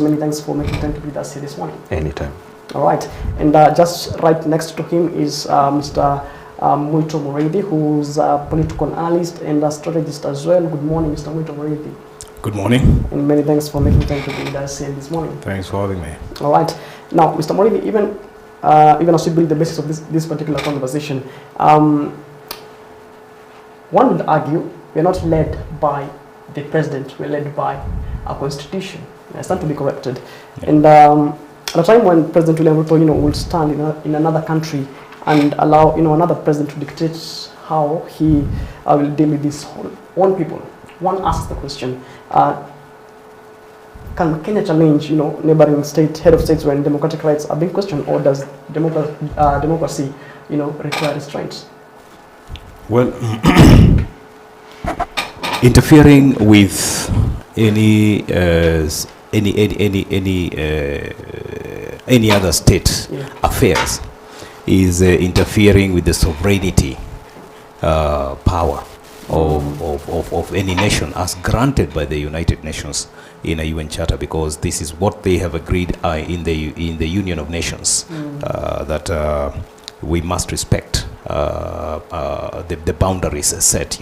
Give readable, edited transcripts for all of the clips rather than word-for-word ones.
Many thanks for making time to be with us here this morning. Anytime. All right. And just right next to him is Mr. Muito Muriithi, who's a political analyst and a strategist as well. Good morning, Mr. Muito Muriithi. Good morning. And many thanks for making time to be with us here this morning. Thanks for having me. All right. Now, Mr. Muriithi, even as we build the basis of this particular conversation, one would argue we're not led by the president, we're led by a constitution. I stand to be corrected. Yeah. And at a time when President William Ruto, will stand in another country and allow, another president to dictate how he will deal with his own people, one asks the question: can Kenya challenge, neighboring head of states when democratic rights are being questioned, or does democracy, require restraints? Well, interfering with any other state affairs is interfering with the sovereignty power of any nation as granted by the United Nations in a UN Charter, because this is what they have agreed in the Union of Nations, that we must respect the boundaries set,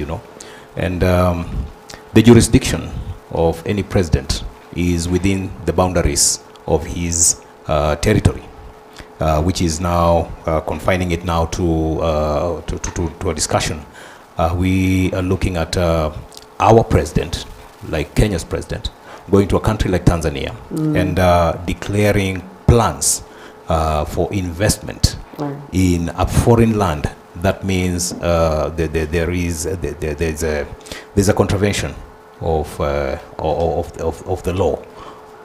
and the jurisdiction of any president is within the boundaries of his territory, which is now confining it now to a discussion. We are looking at our president, like Kenya's president, going to a country like Tanzania and declaring plans for investment in a foreign land. That means there's a contravention of the law.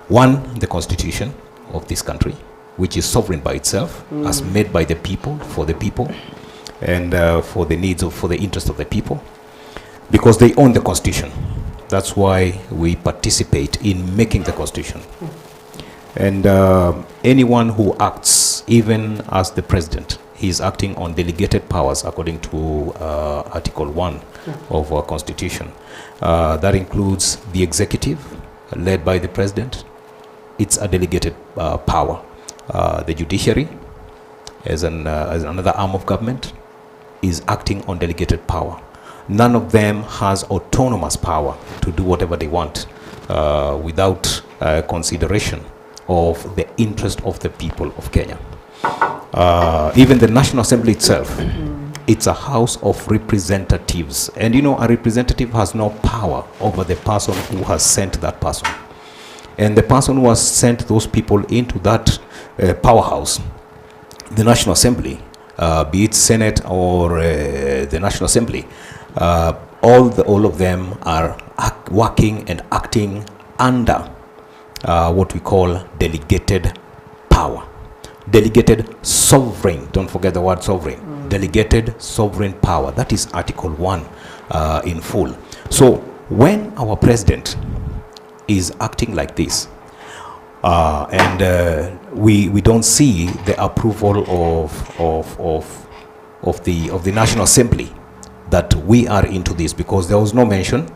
One, the constitution of this country, which is sovereign by itself, as made by the people, for the people, and for the needs for the interest of the people, because they own the constitution. That's why we participate in making the constitution. And anyone who acts, even as the president, he is acting on delegated powers according to Article 1 of our Constitution. That includes the executive, led by the president. It's a delegated power. The judiciary, as another arm of government, is acting on delegated power. None of them has autonomous power to do whatever they want without consideration of the interest of the people of Kenya. Even the National Assembly itself, it's a house of representatives. And a representative has no power over the person who has sent that person. And the person who has sent those people into that powerhouse, the National Assembly, be it Senate or the National Assembly, all of them are working and acting under what we call delegated power. Delegated sovereign, don't forget the word sovereign. Delegated sovereign power. That is Article 1 in full. So when our president is acting like this, and we don't see the approval of the National Assembly that we are into this, because there is no mention.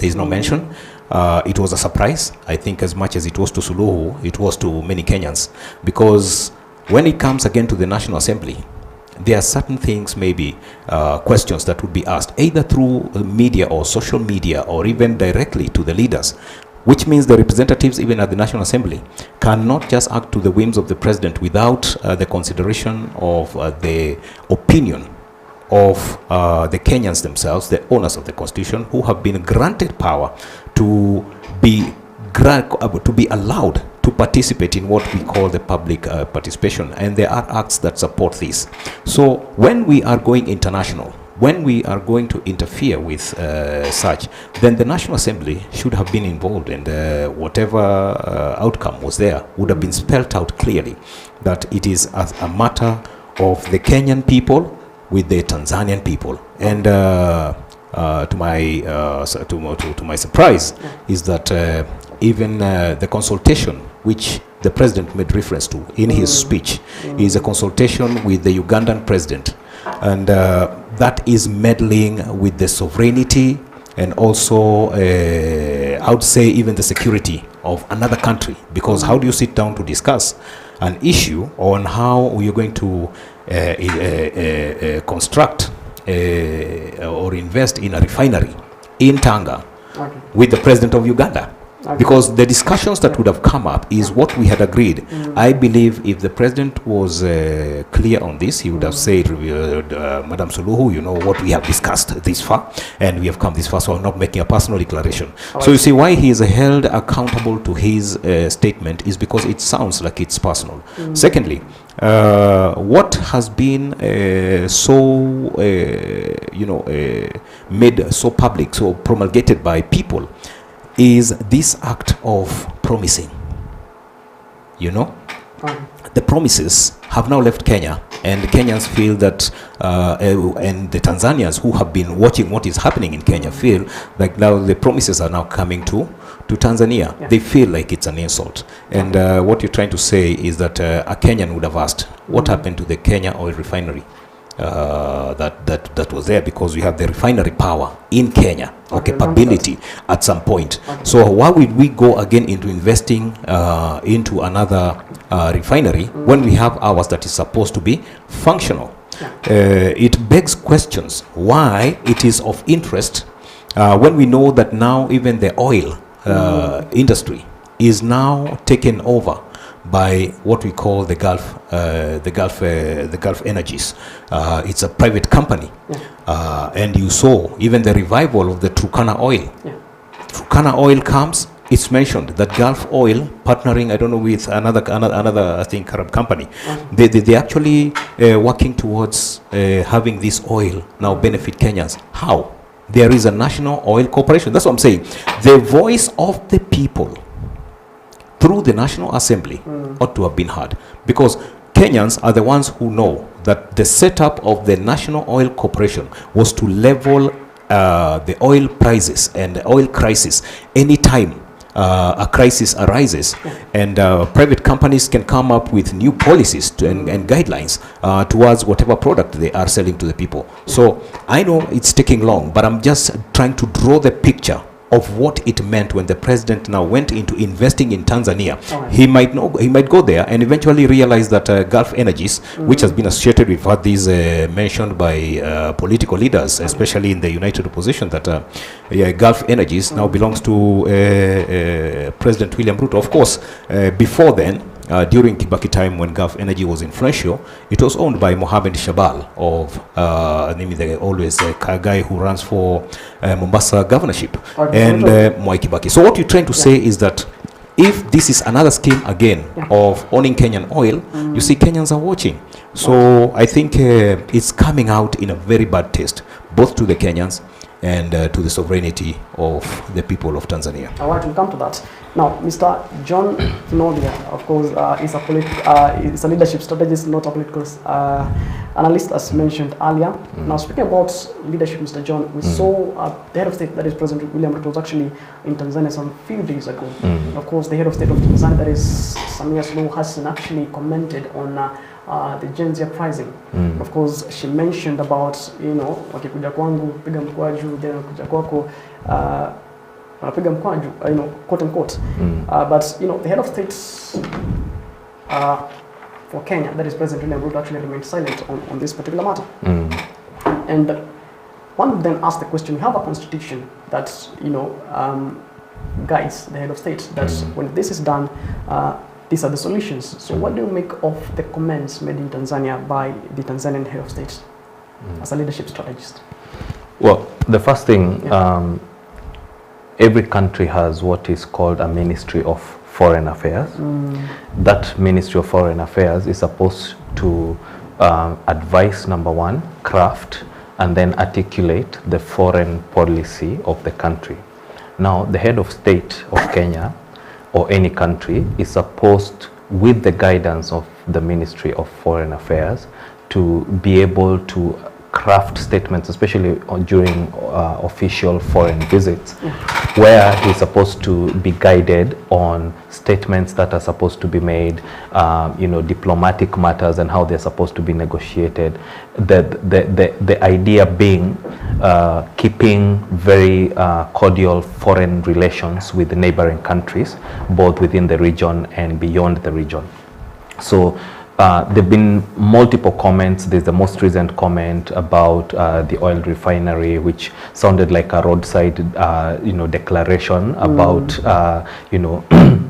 It was a surprise, I think, as much as it was to Suluhu, it was to many Kenyans, because when it comes again to the National Assembly, there are certain things, maybe questions that would be asked either through media or social media or even directly to the leaders, which means the representatives, even at the National Assembly, cannot just act to the whims of the president without the consideration of the opinion of the Kenyans themselves, the owners of the Constitution, who have been granted power to be allowed to participate in what we call the public participation. And there are acts that support this. So when we are going international, when we are going to interfere with such, then the National Assembly should have been involved, and whatever outcome was there would have been spelled out clearly, that it is a matter of the Kenyan people with the Tanzanian people. And to my surprise is that even the consultation which the president made reference to in his speech is a consultation with the Ugandan president, and that is meddling with the sovereignty and also I would say even the security of another country, because how do you sit down to discuss an issue on how we are going to construct or invest in a refinery in Tanga with the president of Uganda? Because the discussions that would have come up is what we had agreed. I believe if the president was clear on this, he would have said, Madam Suluhu, you know what we have discussed this far, and we have come this far, so I'm not making a personal declaration. So you see why he is held accountable to his statement is because it sounds like it's personal. Secondly, what has been made so public, so promulgated by people, is this act of promising. You know, the promises have now left Kenya, and Kenyans feel that, and the Tanzanians who have been watching what is happening in Kenya feel like now the promises are now coming to Tanzania. They feel like it's an insult. And what you're trying to say is that a Kenyan would have asked, what happened to the Kenya oil refinery? That was there because we have the refinery power in Kenya or capability at some point. So why would we go again into investing into another refinery when we have ours that is supposed to be functional? It begs questions why it is of interest when we know that now even the oil industry is now taken over by what we call the Gulf Energies. It's a private company, and you saw even the revival of the Turkana oil. Turkana oil comes. It's mentioned that Gulf Oil partnering, I don't know, with another I think Arab company. They actually working towards having this oil now benefit Kenyans. How? There is a national oil corporation. That's what I'm saying. The voice of the people through the National Assembly ought to have been heard, because Kenyans are the ones who know that the setup of the National Oil Corporation was to level the oil prices and the oil crisis anytime a crisis arises, and private companies can come up with new policies and guidelines towards whatever product they are selling to the people. So I know it's taking long, but I'm just trying to draw the picture of what it meant when the president now went into investing in Tanzania. He might go there and eventually realize that Gulf Energies, which has been associated with what these mentioned by political leaders, especially in the United Opposition, that Gulf Energies now belongs to President William Ruto. Of course, before then, during Kibaki time, when Gulf Energy was influential, it was owned by Mohamed Shabal of always guy who runs for Mombasa governorship, and Mwai Kibaki. So what you're trying to say is that if this is another scheme again of owning Kenyan oil, you see Kenyans are watching. So I think it's coming out in a very bad taste, both to the Kenyans and to the sovereignty of the people of Tanzania. All right, we'll come to that. Now, Mr. John Kinodia, of course, is a leadership strategist, not a political analyst, as mentioned earlier. Now, speaking about leadership, Mr. John, we saw the head of state, that is President William Ruto, was actually in Tanzania some few days ago. Of course, the head of state of Tanzania, that is Samia Suluhu Hassan, actually commented on the Gen Z pricing. Of course, she mentioned about, wakikuja kwangu piga mkwaju, then kuja kwako piga mkwaju, quote unquote. But the head of state for Kenya, that is President William Ruto, actually remained silent on this particular matter. And one would then ask the question: we have a constitution that guides the head of state, that when this is done, these are the solutions. So what do you make of the comments made in Tanzania by the Tanzanian head of state as a leadership strategist? Well, the first thing, every country has what is called a Ministry of Foreign Affairs. That Ministry of Foreign Affairs is supposed to advise, number one, craft, and then articulate the foreign policy of the country. Now, the head of state of Kenya or any country is supposed, with the guidance of the Ministry of Foreign Affairs, to be able to craft statements, especially during official foreign visits, where he's supposed to be guided on statements that are supposed to be made, you know, diplomatic matters and how they're supposed to be negotiated. The idea being keeping very cordial foreign relations with the neighboring countries, both within the region and beyond the region. So there have been multiple comments. There's the most recent comment about the oil refinery, which sounded like a roadside, you know, declaration about, you know,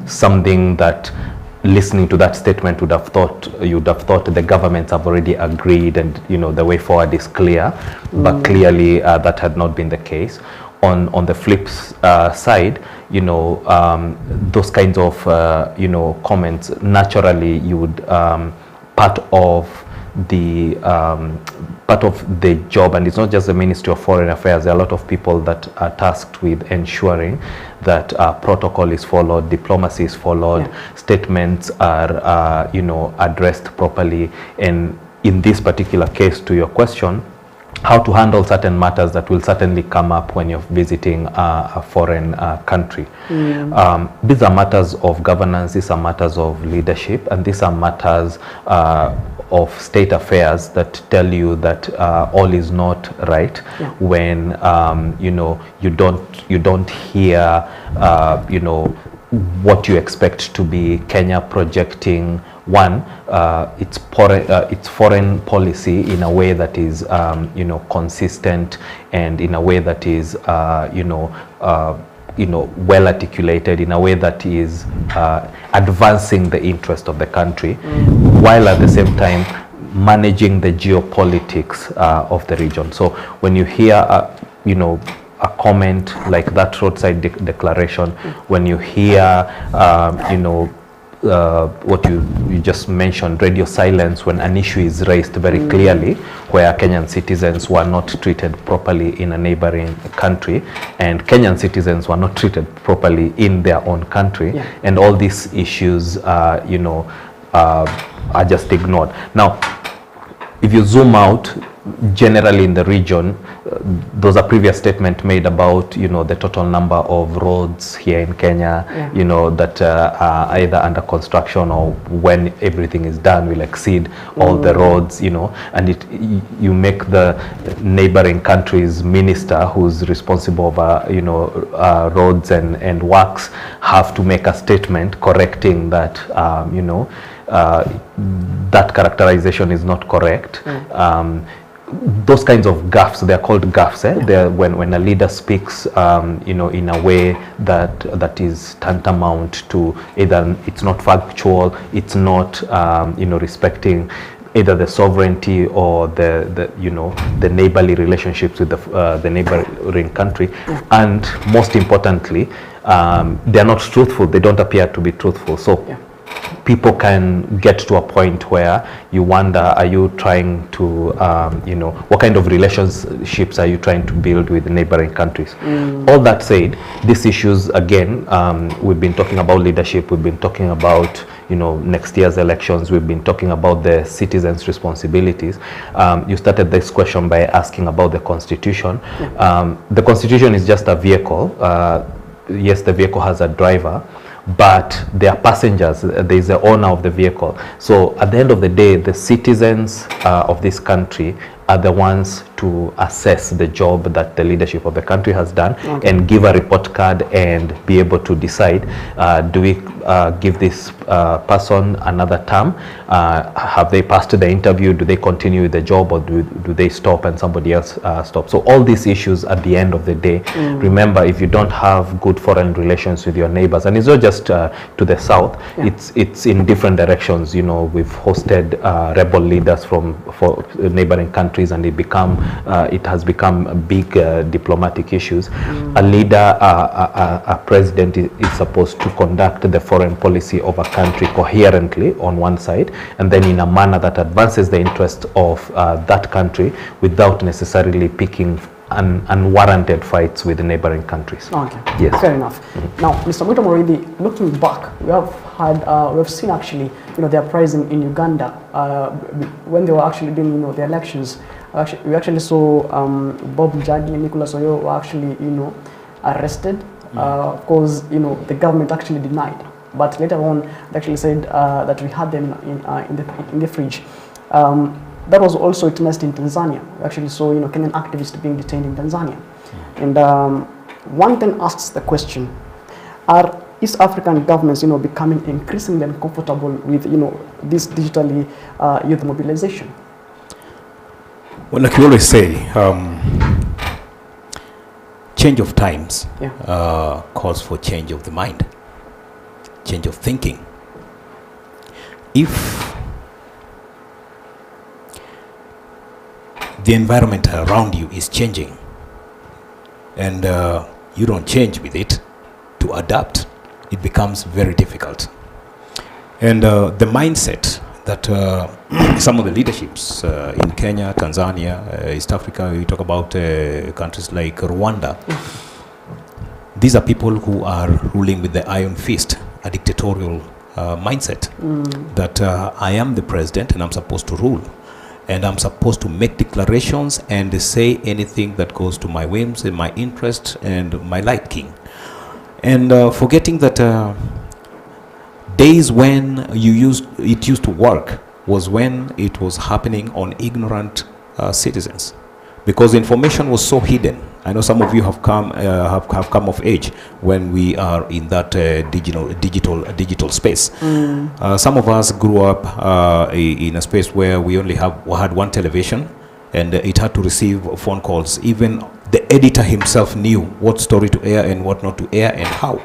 something that, listening to that statement, you'd have thought the governments have already agreed, and you know the way forward is clear. But clearly that had not been the case. On the flip side, you know, those kinds of you know, comments, naturally you would part of the job, and it's not just the Ministry of Foreign Affairs. There are a lot of people that are tasked with ensuring that protocol is followed, diplomacy is followed, statements are you know, addressed properly. And in this particular case, to your question, how to handle certain matters that will certainly come up when you're visiting a foreign country. These are matters of governance, these are matters of leadership, and these are matters of state affairs that tell you that all is not right when you know, you don't hear you know, what you expect to be Kenya projecting its foreign policy in a way that is you know, consistent, and in a way that is you know, well articulated, in a way that is advancing the interest of the country, while at the same time managing the geopolitics of the region. So when you hear you know, a comment like that roadside declaration, when you hear you know, what you just mentioned, radio silence when an issue is raised very clearly, where Kenyan citizens were not treated properly in a neighboring country, and Kenyan citizens were not treated properly in their own country, and all these issues you know, are just ignored. Now, if you zoom out, generally in the region, those are previous statements made about, you know, the total number of roads here in Kenya, you know, that are either under construction or when everything is done will exceed all the roads, you know, and you make the neighboring country's minister, who's responsible for you know, roads and works, have to make a statement correcting that you know, that characterization is not correct. Those kinds of gaffes, they're called gaffes. They're when a leader speaks you know, in a way that is tantamount to either it's not factual, it's not you know, respecting either the sovereignty or the you know, the neighborly relationships with the neighboring country, and most importantly, they're not truthful. They don't appear to be truthful. So people can get to a point where you wonder, are you trying to, you know, what kind of relationships are you trying to build with neighboring countries? All that said, these issues, again, we've been talking about leadership, we've been talking about, you know, next year's elections, we've been talking about the citizens' responsibilities. You started this question by asking about the Constitution. The Constitution is just a vehicle. Yes, the vehicle has a driver, but they are passengers. There is the owner of the vehicle. So at the end of the day, the citizens of this country are the ones to assess the job that the leadership of the country has done, and give a report card and be able to decide, do we give this person another term? Have they passed the interview? Do they continue with the job, or do they stop and somebody else stop? So all these issues at the end of the day, remember, if you don't have good foreign relations with your neighbors, and it's not just to the south, it's in different directions. You know, we've hosted rebel leaders for neighboring countries, and it has become big diplomatic issues. A leader, a president is supposed to conduct the foreign policy of a country coherently on one side, and then in a manner that advances the interest of that country without necessarily picking unwarranted fights with the neighboring countries. Okay, yes, fair enough. Now, Mr. Mwita Muriithi, looking back, we have seen actually, you know, the uprising in Uganda when they were actually doing, you know, the elections. We actually saw Bob Njagi and Nicholas Oyo were actually, you know, arrested Of course, the government actually denied. But later on, they actually said that we had them in the fridge. That was also witnessed in Tanzania. We actually saw, Kenyan activists being detained in Tanzania. And one then asks the question, are East African governments, becoming increasingly uncomfortable with, this digitally youth mobilization? Well, like you always say, change of times calls for change of the mind, change of thinking. If the environment around you is changing and you don't change with it to adapt, it becomes very difficult. And the mindset that some of the leaderships in Kenya, Tanzania, East Africa, we talk about countries like Rwanda, these are people who are ruling with the iron fist, a dictatorial mindset that I am the president and I'm supposed to rule. And I'm supposed to make declarations and say anything that goes to my whims and my interest and my liking. And forgetting that days when it used to work was when it was happening on ignorant citizens, because information was so hidden. I know some of you have come of age when we are in that digital space. Some of us grew up in a space where we only had one television, and it had to receive phone calls. Even the editor himself knew what story to air and what not to air and how.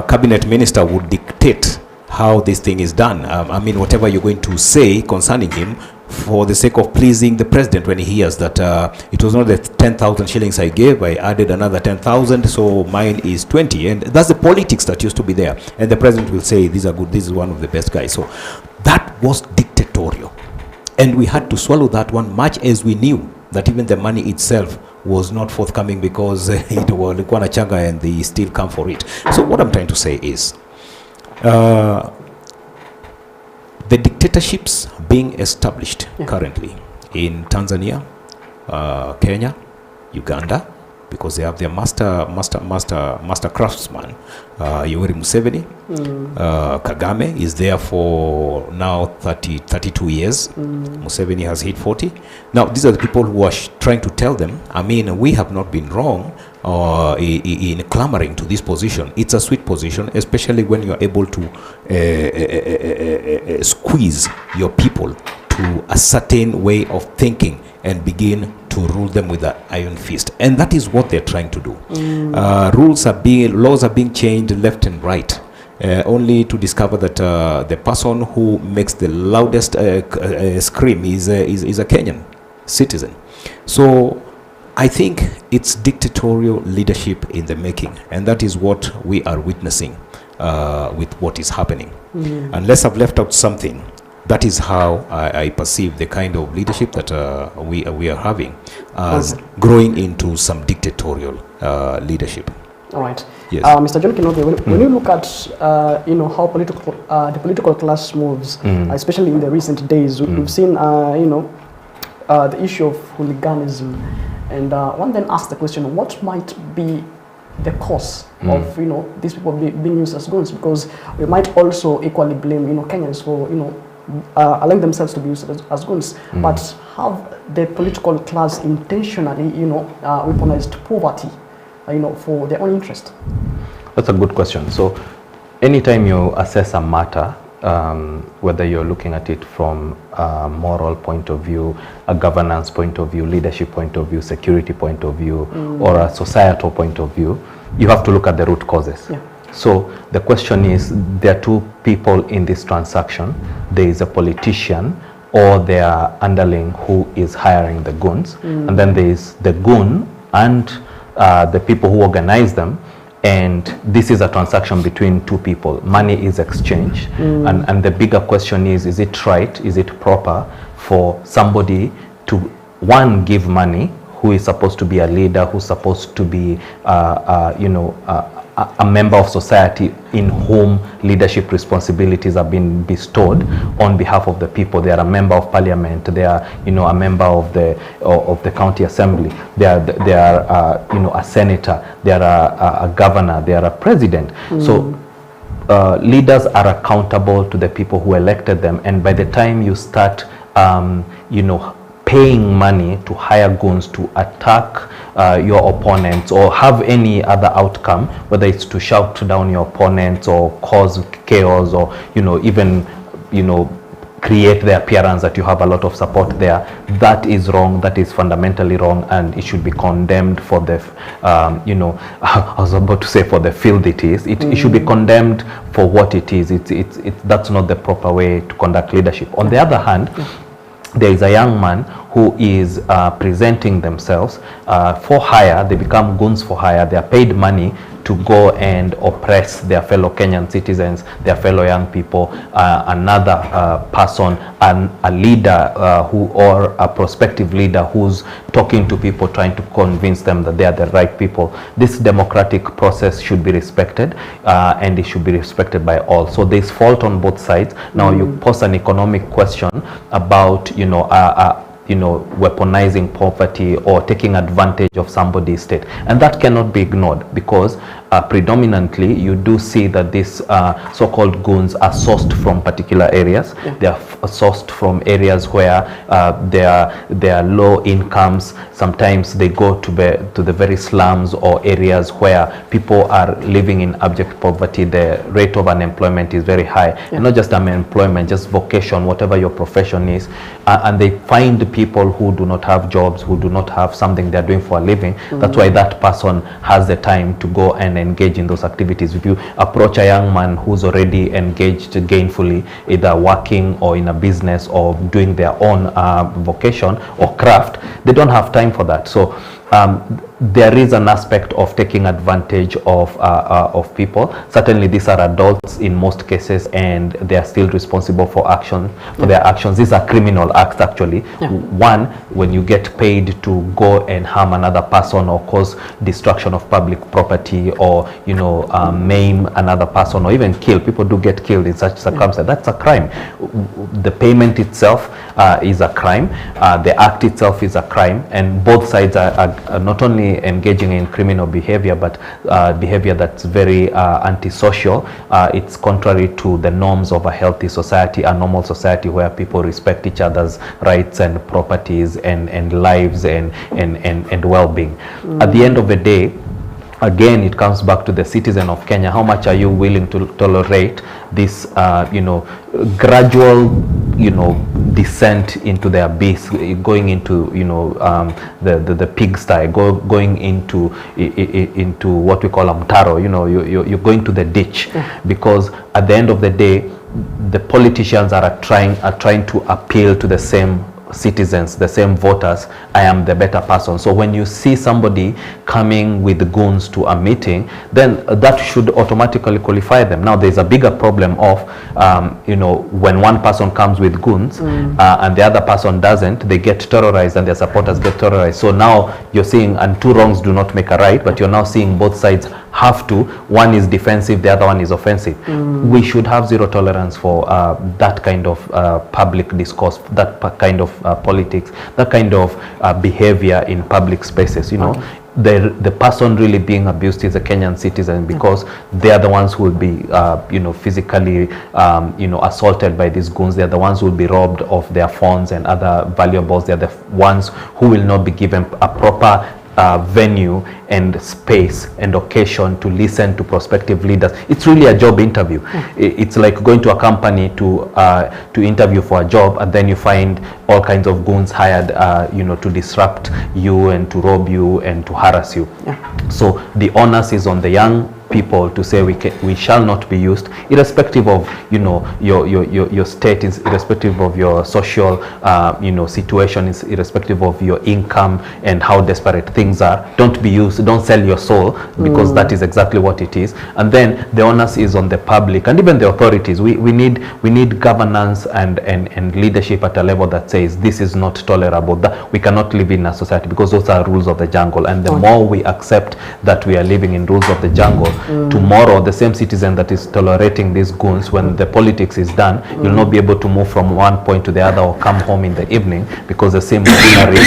Cabinet minister would dictate how this thing is done. Whatever you're going to say concerning him, for the sake of pleasing the president, when he hears that it was not the 10,000 shillings I gave, I added another 10,000, so mine is 20. And that's the politics that used to be there. And the president will say, these are good, this is one of the best guys. So that was dictatorial. And we had to swallow that one, much as we knew that even the money itself was not forthcoming, because it was Likwana Changa and they still come for it. So what I'm trying to say is, the dictatorships being established currently in Tanzania, Kenya, Uganda, because they have their master craftsman, Yoweri Museveni. Kagame is there for now 32 years. Museveni has hit 40. Now, these are the people who are trying to tell them, we have not been wrong in clamoring to this position. It's a sweet position, especially when you are able to squeeze your people to a certain way of thinking and begin to rule them with an iron fist. And that is what they're trying to do. Laws are being changed left and right, only to discover that the person who makes the loudest scream is a Kenyan citizen. So I think it's dictatorial leadership in the making, and that is what we are witnessing with what is happening. Unless I've left out something, that is how I perceive the kind of leadership that we are having as growing into some dictatorial leadership. All right. Yes. Mr. John Kinoge, when you look at how the political class moves, especially in the recent days, we've seen the issue of hooliganism, and one then asks the question, what might be the cause of these people being used as guns? Because we might also equally blame Kenyans for allowing themselves to be used as guns. But have the political class intentionally weaponized poverty for their own interest? That's a good question. So anytime you assess a matter, whether you're looking at it from a moral point of view, a governance point of view, leadership point of view, security point of view, or a societal point of view, you have to look at the root causes. So the question is, there are two people in this transaction. There is a politician or their underling who is hiring the goons, and then there is the goon and the people who organize them. And this is a transaction between two people. Money is exchanged. And the bigger question is it right, is it proper for somebody to, one, give money, who is supposed to be a leader, who's supposed to be, a member of society in whom leadership responsibilities have been bestowed on behalf of the people. They are a member of parliament. They are, a member of the county assembly. They are a senator. They are a governor. They are a president. So leaders are accountable to the people who elected them. And by the time you start, paying money to hire goons to attack your opponents or have any other outcome, whether it's to shout down your opponents or cause chaos or even create the appearance that you have a lot of support there, that is wrong. That is fundamentally wrong, and it should be condemned for the I was about to say for the filth it is. It should be condemned for what it is. That's not the proper way to conduct leadership. On the other hand, there is a young man who is presenting themselves for hire. They become goons for hire. They are paid money to go and oppress their fellow Kenyan citizens, their fellow young people, another person, a leader or a prospective leader who's talking to people, trying to convince them that they are the right people. This democratic process should be respected, and it should be respected by all. So there's fault on both sides. Now you pose an economic question about, weaponizing poverty or taking advantage of somebody's state, and that cannot be ignored, because predominantly you do see that these so-called goons are sourced from particular areas. They are sourced from areas where there are low incomes. Sometimes they go to the very slums or areas where people are living in abject poverty. The rate of unemployment is very high, and not just unemployment, just vocation, whatever your profession is, and they find people who do not have jobs, who do not have something they're doing for a living. That's why that person has the time to go and engage in those activities. If you approach a young man who's already engaged gainfully, either working or in a business or doing their own vocation or craft, they don't have time for that. So there is an aspect of taking advantage of people. Certainly these are adults in most cases, and they are still responsible for their actions. These are criminal acts actually. One, when you get paid to go and harm another person or cause destruction of public property or maim another person or even kill. People do get killed in such circumstances. That's a crime. The payment itself is a crime. The act itself is a crime, and both sides are not only engaging in criminal behavior, but behavior that's very antisocial. It's contrary to the norms of a healthy society, a normal society where people respect each other's rights and properties and lives and well-being. At the end of the day, again, it comes back to the citizen of Kenya. How much are you willing to tolerate this, gradual, descent into the abyss, going into, the pigsty, going into what we call a mtaro. You're going to the ditch, because at the end of the day, the politicians are trying to appeal to the same citizens, the same voters. I am the better person. So when you see somebody coming with goons to a meeting, then that should automatically qualify them. Now there's a bigger problem of when one person comes with goons and the other person doesn't, they get terrorized and their supporters get terrorized. So now you're seeing, and two wrongs do not make a right, but you're now seeing both sides have to. One is defensive, the other one is offensive. We should have zero tolerance for that kind of public discourse, that kind of politics, that kind of behavior in public spaces. The person really being abused is a Kenyan citizen, because they are the ones who will be physically assaulted by these goons. They are the ones who will be robbed of their phones and other valuables. They are the ones who will not be given a proper venue and space and occasion to listen to prospective leaders. It's really a job interview. It's like going to a company to interview for a job, and then you find all kinds of goons hired to disrupt you and to rob you and to harass you. So the onus is on the young people to say we shall not be used, irrespective of your state, irrespective of your social situation, irrespective of your income and how desperate things are. Don't be used. Don't sell your soul, because that is exactly what it is. And then the onus is on the public and even the authorities. We need governance and leadership at a level that says this is not tolerable, that we cannot live in a society, because those are rules of the jungle. And the more we accept that we are living in rules of the jungle, Tomorrow, the same citizen that is tolerating these goons, when the politics is done, you'll not be able to move from one point to the other or come home in the evening, because the same machinery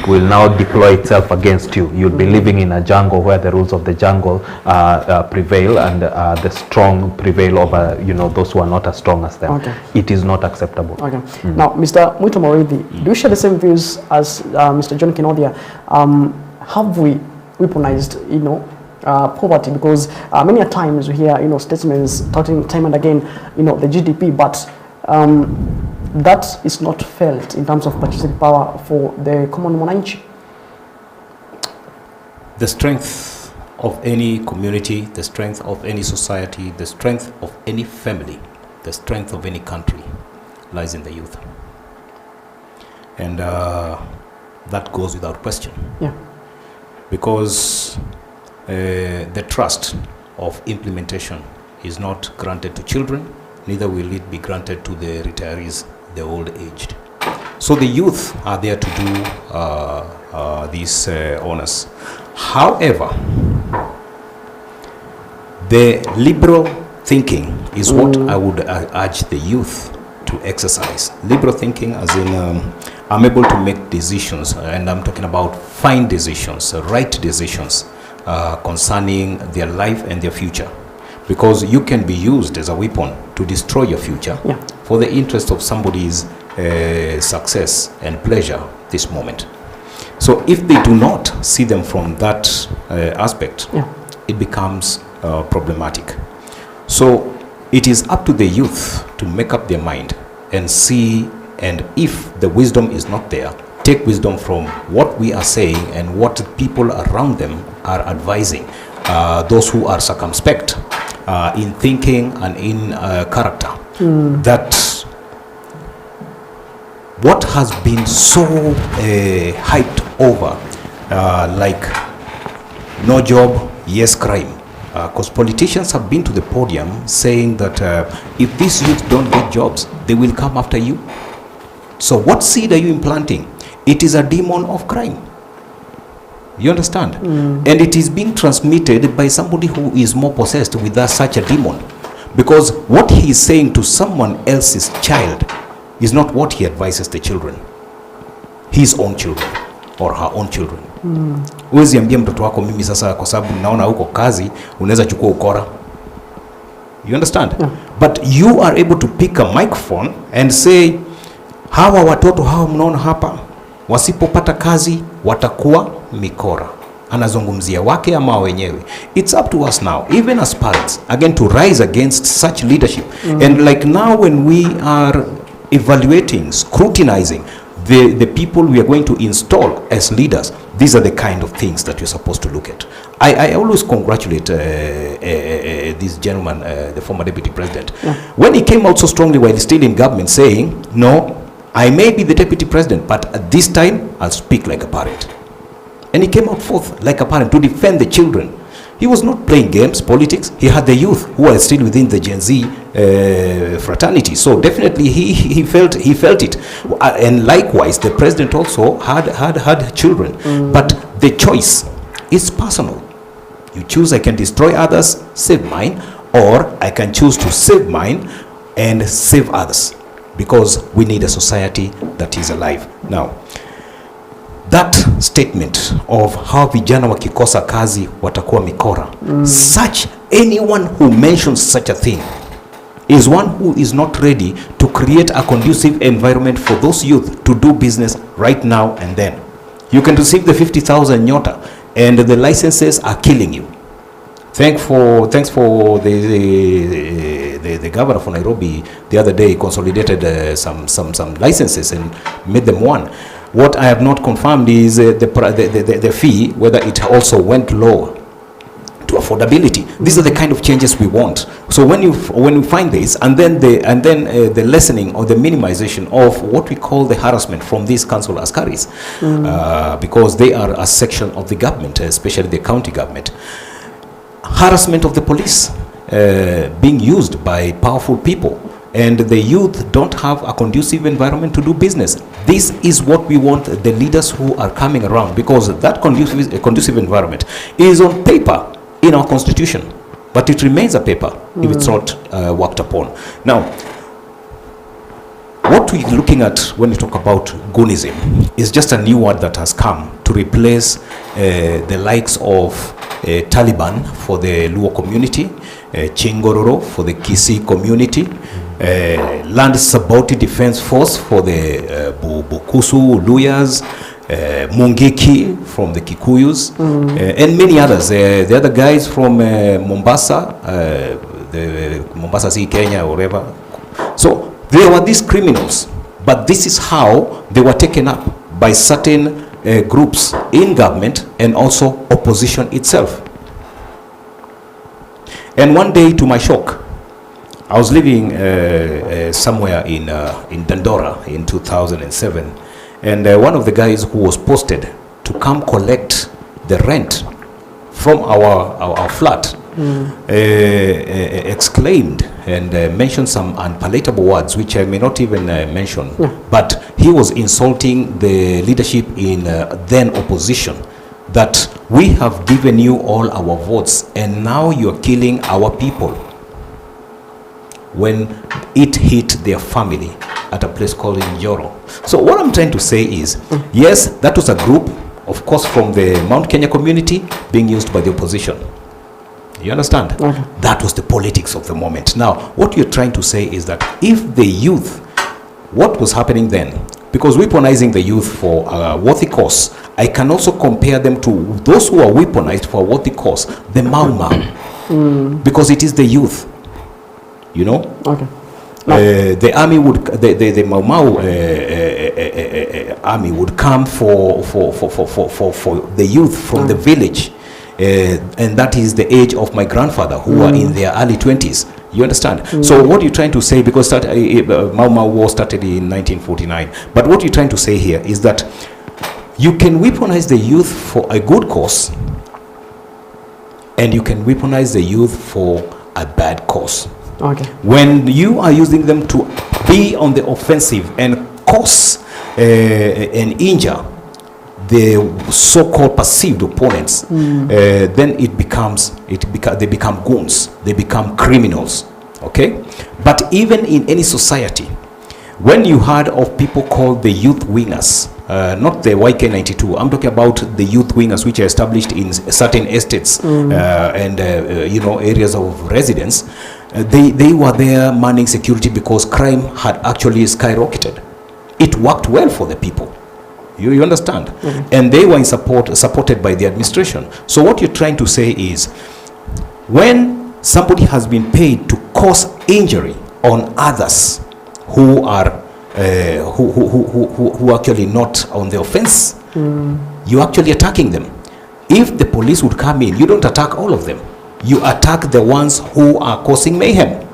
will now deploy itself against you. You'll be living in a jungle where the rules of the jungle prevail, and the strong prevail over, you know, those who are not as strong as them. Okay. It is not acceptable. Okay. Now, Mr. Muito Moridi, do you share the same views as Mr. John Kinodia? Have we weaponized, you know, poverty? Because many a times we hear, you know, statements talking time and again, you know, the GDP, but that is not felt in terms of purchasing power for the common mwananchi. The strength of any community, the strength of any society, the strength of any family, the strength of any country lies in the youth. And that goes without question. Yeah. Because the trust of implementation is not granted to children, neither will it be granted to the retirees, the old-aged. So the youth are there to do these honors. However, the liberal thinking is what I would urge the youth to exercise. Liberal thinking as in I'm able to make decisions, and I'm talking about fine decisions, right decisions concerning their life and their future. Because you can be used as a weapon to destroy your future for the interest of somebody's success and pleasure this moment. So if they do not see them from that aspect, it becomes problematic. So it is up to the youth to make up their mind and see, and if the wisdom is not there, take wisdom from what we are saying and what people around them are advising. Those who are circumspect in thinking and in character, that what has been so hyped over, like no job, yes crime, because politicians have been to the podium saying that if these youth don't get jobs, they will come after you. So what seed are you implanting? It is a demon of crime. You understand? And it is being transmitted by somebody who is more possessed with such a demon. Because what he is saying to someone else's child is not what he advises the children. His own children or her own children. Huwezi ambia mtoto wako mimi sasa kwa sababu naona huko kazi unaweza chukua ukora. You understand? But you are able to pick a microphone and say, hawa watoto hawa mnaona hapa wasipopata kazi watakuwa mikora. Anazungumzia wake ama wenyewe. It's up to us now, even as parents, again to rise against such leadership. And like now when we are evaluating, scrutinizing the people we are going to install as leaders, these are the kind of things that you're supposed to look at. I always congratulate this gentleman, the former deputy president, when he came out so strongly while he's still in government saying, no, I may be the deputy president, but at this time I'll speak like a parent. And he came out forth like a parent to defend the children. He was not playing games, politics. He had the youth who are still within the Gen Z fraternity. So definitely he felt it. And likewise, the president also had children. But the choice is personal. You choose, I can destroy others, save mine, or I can choose to save mine and save others. Because we need a society that is alive. Now, that statement of how vijana wakikosa kazi watakuwa mikora, such anyone who mentions such a thing is one who is not ready to create a conducive environment for those youth to do business right now and then. You can receive the 50,000 nyota and the licenses are killing you. Thanks for the governor for Nairobi the other day consolidated some licenses and made them one. What I have not confirmed is the fee, whether it also went low to affordability. These are the kind of changes we want. So when you find this, and then the lessening or the minimization of what we call the harassment from these council askaris, because they are a section of the government, especially the county government. Harassment of the police being used by powerful people, and the youth don't have a conducive environment to do business. This is what we want the leaders who are coming around, because that conducive environment is on paper in our constitution. but it remains a paper if it's not worked upon. Now, what we're looking at when we talk about Goonism is just a new word that has come to replace the likes of Taliban for the Luo community, Chingororo for the Kisii community, Land Saboti Defense Force for the Bukusu, Luyas, Mungiki from the Kikuyus, and many others. The other guys from Mombasa, the Mombasa Sea, Kenya, or wherever. So they were these criminals, but this is how they were taken up by certain groups in government and also opposition itself. And one day, to my shock, I was living somewhere in Dandora in 2007, and one of the guys who was posted to come collect the rent from our flat exclaimed and mentioned some unpalatable words which I may not even mention, but he was insulting the leadership in then opposition, that we have given you all our votes and now you're killing our people, when it hit their family at a place called Njoro. So what I'm trying to say is, yes, that was a group, of course, from the Mount Kenya community being used by the opposition. You understand? Okay. That was the politics of the moment. Now, what you're trying to say is that if the youth, what was happening then, because weaponizing the youth for a worthy cause, I can also compare them to those who are weaponized for a worthy cause, the Mau Mau, because it is the youth, you know? Okay. The army would, the Mau Mau army would come for the youth from the village. And that is the age of my grandfather, who were in their early 20s. You understand? So what you're trying to say, because Mau Mau War started in 1949, but what you're trying to say here is that you can weaponize the youth for a good cause, and you can weaponize the youth for a bad cause. Okay. When you are using them to be on the offensive and cause and injure the so-called perceived opponents, then they become goons, they become criminals. Okay? But even in any society, when you heard of people called the youth wingers, not the YK92, I'm talking about the youth wingers which are established in certain estates and areas of residence, they were there manning security because crime had actually skyrocketed. It worked well for the people. You understand? And they were in supported by the administration. So what you're trying to say is, when somebody has been paid to cause injury on others who are who actually not on the offense, you're actually attacking them. If the police would come in, you don't attack all of them. You attack the ones who are causing mayhem.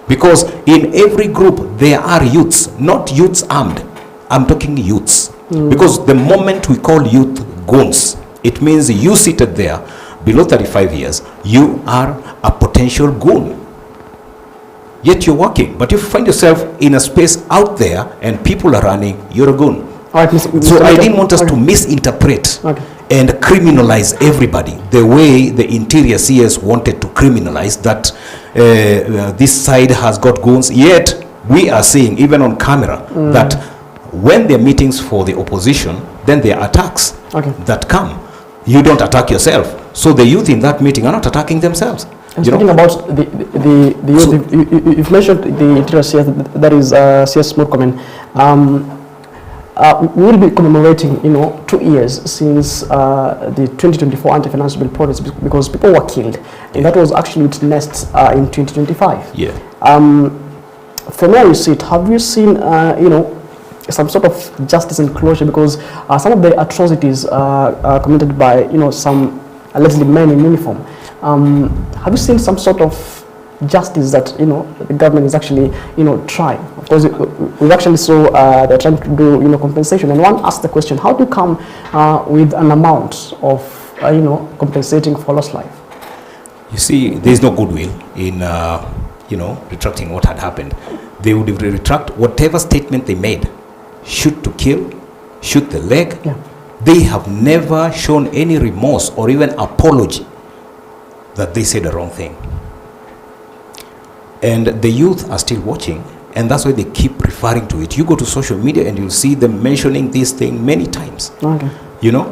Because in every group there are youths, not youths armed. I'm talking youths. Because the moment we call youth goons, it means you seated there below 35 years, you are a potential goon. Yet you're working, but if you find yourself in a space out there and people are running, you're a goon. So I didn't want us to misinterpret and criminalize everybody the way the interior CS wanted to criminalize that this side has got goons. Yet we are seeing, even on camera, that when there are meetings for the opposition, then there are attacks that come. You don't attack yourself. So the youth in that meeting are not attacking themselves. And speaking about the youth, so you've mentioned the interior CS, that is CS Murkomen. We will be commemorating, 2 years since the 2024 anti-finance bill protest, because people were killed, and that was actually witnessed in 2025. Yeah. From where you sit, have you seen, some sort of justice and closure? Because some of the atrocities committed by, some allegedly men in uniform. Have you seen some sort of justice that the government is actually trying? Of course, we actually saw they're trying to do compensation, and one asked the question: how do you come with an amount of compensating for lost life? You see, there is no goodwill in retracting what had happened. They would retract whatever statement they made. Shoot to kill, shoot the leg. Yeah. They have never shown any remorse or even apology that they said the wrong thing. And the youth are still watching, and that's why they keep referring to it. You go to social media and you'll see them mentioning this thing many times. Okay. You know,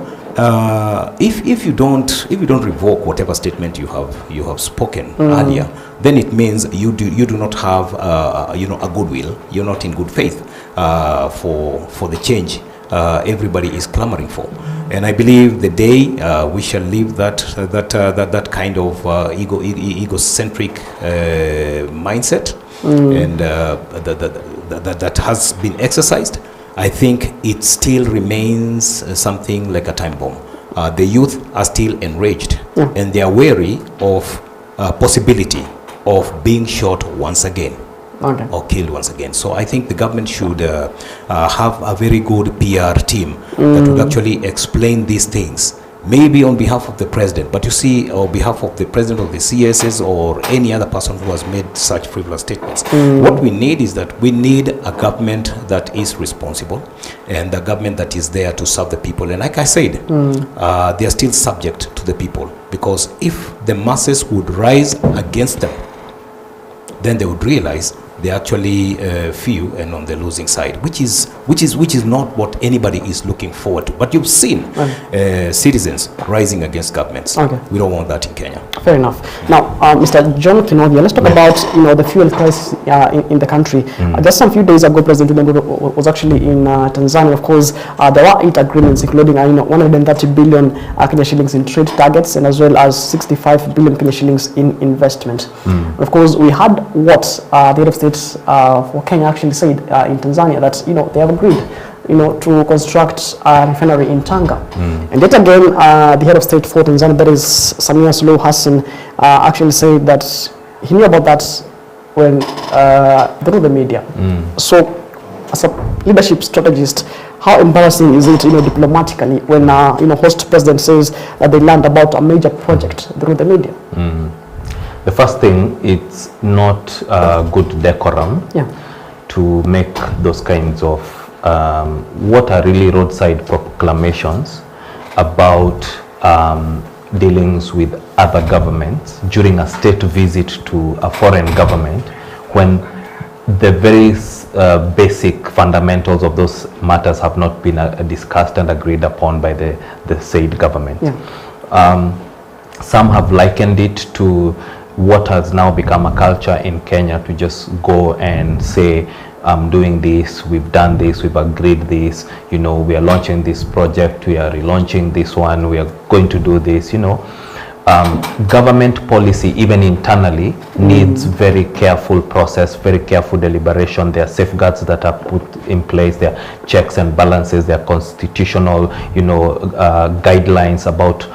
if you don't revoke whatever statement you have spoken earlier, then it means you do not have a goodwill. You're not in good faith for the change everybody is clamoring for. And I believe the day we shall leave that kind of egocentric mindset and that has been exercised, I think it still remains something like a time bomb. The youth are still enraged, and they are wary of possibility of being shot once again. Okay. Or killed once again. So I think the government should have a very good PR team that would actually explain these things, maybe on behalf of the president, but you see, on behalf of the president of the CSS or any other person who has made such frivolous statements. What we need is that we need a government that is responsible and a government that is there to serve the people. And like I said, they are still subject to the people, because if the masses would rise against them, then they would realize they're actually few and on the losing side, which is not what anybody is looking forward to. But you've seen citizens rising against governments. Okay. We don't want that in Kenya. Fair enough. Now, Mr. John Kinobia, let's talk about the fuel crisis in the country. Just some few days ago, President William was actually in Tanzania. Of course, there were 8 agreements, including 130 billion Kenya shillings in trade targets, and as well as 65 billion Kenya shillings in investment. Of course, we had what the head of state for Kenya actually said in Tanzania, that they have agreed to construct a refinery in Tanga. And yet again, the head of state for Tanzania, that is Samia Suluhu Hassan, actually said that he knew about that when through the media. So, as a leadership strategist, how embarrassing is it, diplomatically, when host president says that they learned about a major project through the media? The first thing, it's not good decorum to make those kinds of what are really roadside proclamations about dealings with other governments during a state visit to a foreign government, when the very basic fundamentals of those matters have not been discussed and agreed upon by the said government. Some have likened it to what has now become a culture in Kenya, to just go and say, I'm doing this, we've done this, we've agreed this, we are launching this project, we are relaunching this one, we are going to do this, government policy, even internally, needs very careful process, very careful deliberation. There are safeguards that are put in place, there are checks and balances, there are constitutional, guidelines about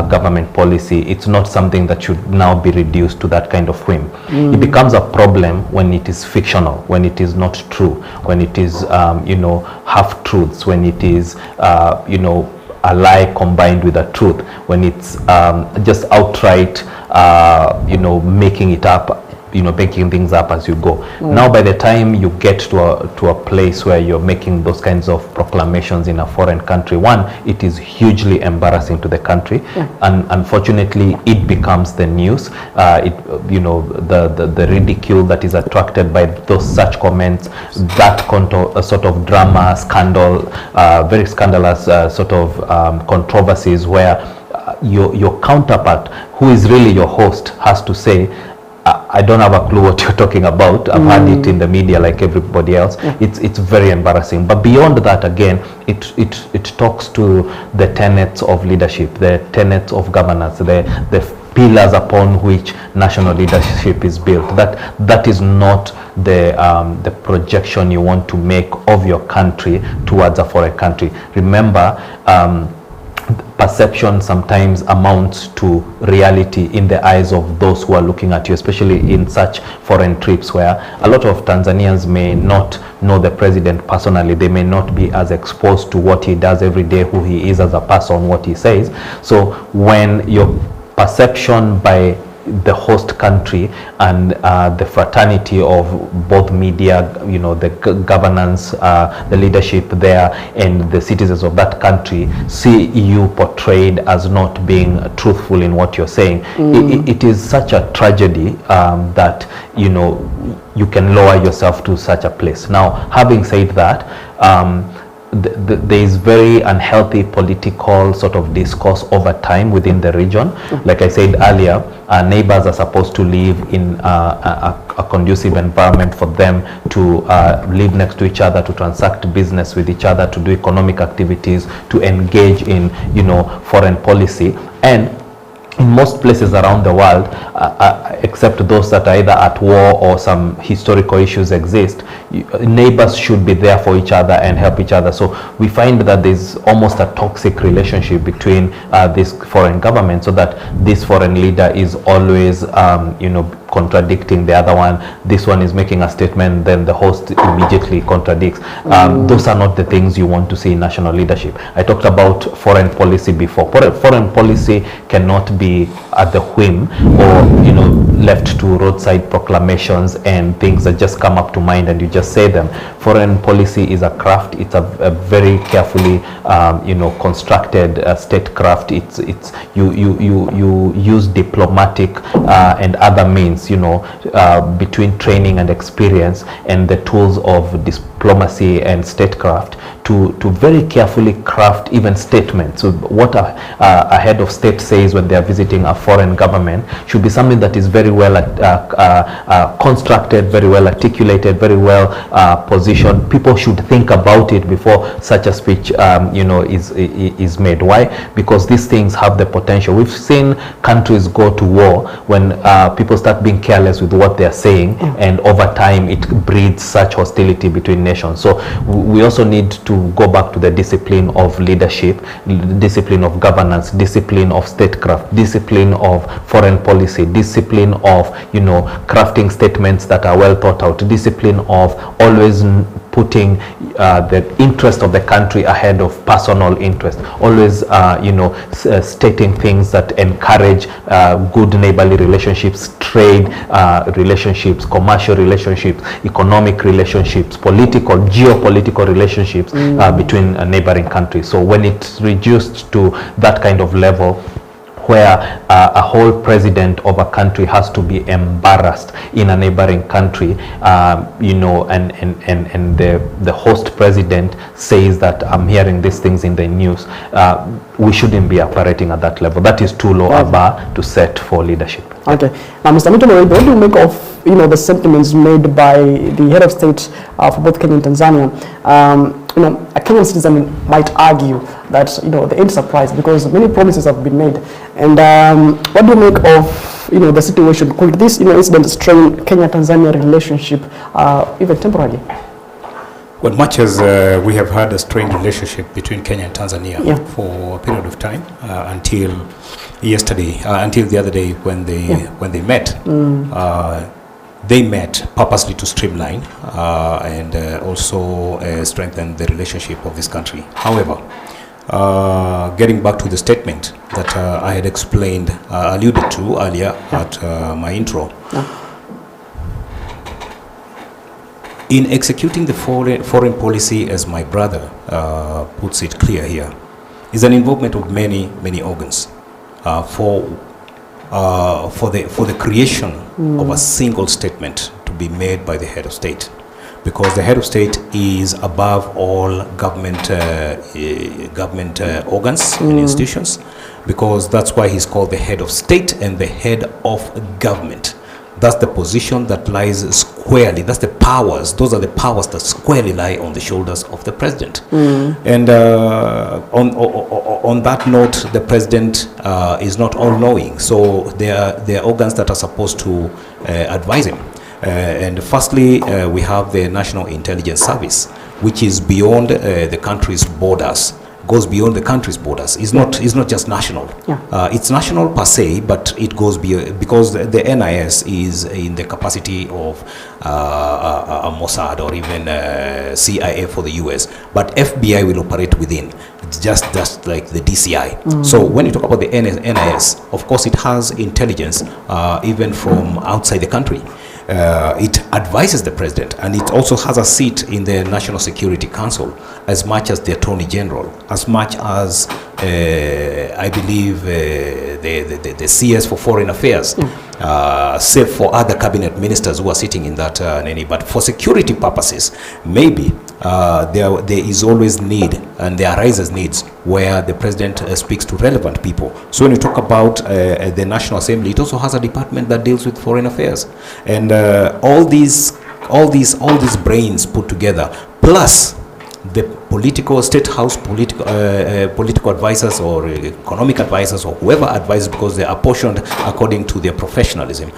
government policy. It's not something that should now be reduced to that kind of whim. It becomes a problem when it is fictional, when it is not true, when it is, half-truths, when it is, a lie combined with a truth, when it's just outright, making it up, making things up as you go. Now, by the time you get to a place where you're making those kinds of proclamations in a foreign country, one, it is hugely embarrassing to the country, and unfortunately, it becomes the news. The ridicule that is attracted by those such comments, that sort of drama, scandal, very scandalous sort of controversies, where your counterpart, who is really your host, has to say, I don't have a clue what you're talking about. I've had it in the media like everybody else. It's very embarrassing. But beyond that, again, it talks to the tenets of leadership, the tenets of governance, the pillars upon which national leadership is built. That is not the projection you want to make of your country towards a foreign country. Remember, perception sometimes amounts to reality in the eyes of those who are looking at you, especially in such foreign trips where a lot of Tanzanians may not know the president personally. They may not be as exposed to what he does every day, who he is as a person, what he says. So when your perception by the host country and the fraternity of both media, you know, the governance, the leadership there, and the citizens of that country see you portrayed as not being truthful in what you're saying. It is such a tragedy that, you know, you can lower yourself to such a place. Now, having said that, there is very unhealthy political sort of discourse over time within the region. Like I said earlier, neighbors are supposed to live in a conducive environment for them to live next to each other, to transact business with each other, to do economic activities, to engage in, you know, foreign policy. And in most places around the world, except those that are either at war or some historical issues exist, neighbors should be there for each other and help each other. So we find that there's almost a toxic relationship between this foreign government, so that this foreign leader is always, you know, contradicting the other one. This one is making a statement, then the host immediately contradicts. Those are not the things you want to see in national leadership. I talked about foreign policy before. Foreign policy cannot be at the whim or, you know, left to roadside proclamations and things that just come up to mind and you just say them. Foreign policy is a craft. It's a very carefully, you know, constructed statecraft. It's you use diplomatic and other means, you know, between training and experience and the tools of diplomacy and statecraft to very carefully craft even statements. So what a head of state says when they are visiting a foreign government should be something that is very well constructed, very well articulated, very well positioned. People should think about it before such a speech, you know, is made. Why? Because these things have the potential. We've seen countries go to war when people start being careless with what they are saying, and over time it breeds such hostility between nations. So we also need to go back to the discipline of leadership, discipline of governance, discipline of statecraft, discipline of foreign policy, discipline of, you know, crafting statements that are well thought out, discipline of always putting the interest of the country ahead of personal interest, always, you know, stating things that encourage good neighborly relationships, trade relationships, commercial relationships, economic relationships, political, geopolitical relationships between neighboring countries. So when it's reduced to that kind of level, where a whole president of a country has to be embarrassed in a neighboring country, you know, and the host president says that I'm hearing these things in the news, we shouldn't be operating at that level. That is too low a bar to set for leadership. Okay. Now, Mr. Machariai, what do you make of, you know, the sentiments made by the head of state for both Kenya and Tanzania? You know, a Kenyan citizen might argue that, you know, they ain't surprised because many promises have been made. And what do you make of, you know, the situation? Could this, you know, incident strain Kenya-Tanzania relationship even temporarily? Well, much as we have had a strained relationship between Kenya and Tanzania for a period of time until yesterday, until the other day when they met. They met purposely to streamline and also strengthen the relationship of this country. However, getting back to the statement that I had explained, alluded to earlier at my intro, in executing the foreign policy, as my brother puts it clear here, is an involvement of many organs for the creation of a single statement to be made by the head of state, because the head of state is above all government organs and institutions, because that's why he's called the head of state and the head of government. That's the position that lies squarely. That's the powers. Those are the powers that squarely lie on the shoulders of the president. And on that note, the president is not all-knowing. So there are organs that are supposed to advise him. And firstly, we have the National Intelligence Service, which is beyond the country's borders. Goes beyond the country's borders. It's not just national. It's national per se, but it goes beyond, because the NIS is in the capacity of a Mossad or even CIA for the US. But FBI will operate operate within. It's just like the DCI. So when you talk about the NIS, of course it has intelligence even from outside the country. It advises the president, and it also has a seat in the National Security Council, as much as the Attorney General, as much as I believe the CS for Foreign Affairs, save for other cabinet ministers who are sitting in that but for security purposes, maybe there is always need, and there arises needs where the president speaks to relevant people. So when you talk about the National Assembly, it also has a department that deals with foreign affairs, and all these brains put together, plus the political state house political advisors or economic advisors or whoever advises, because they are portioned according to their professionalism.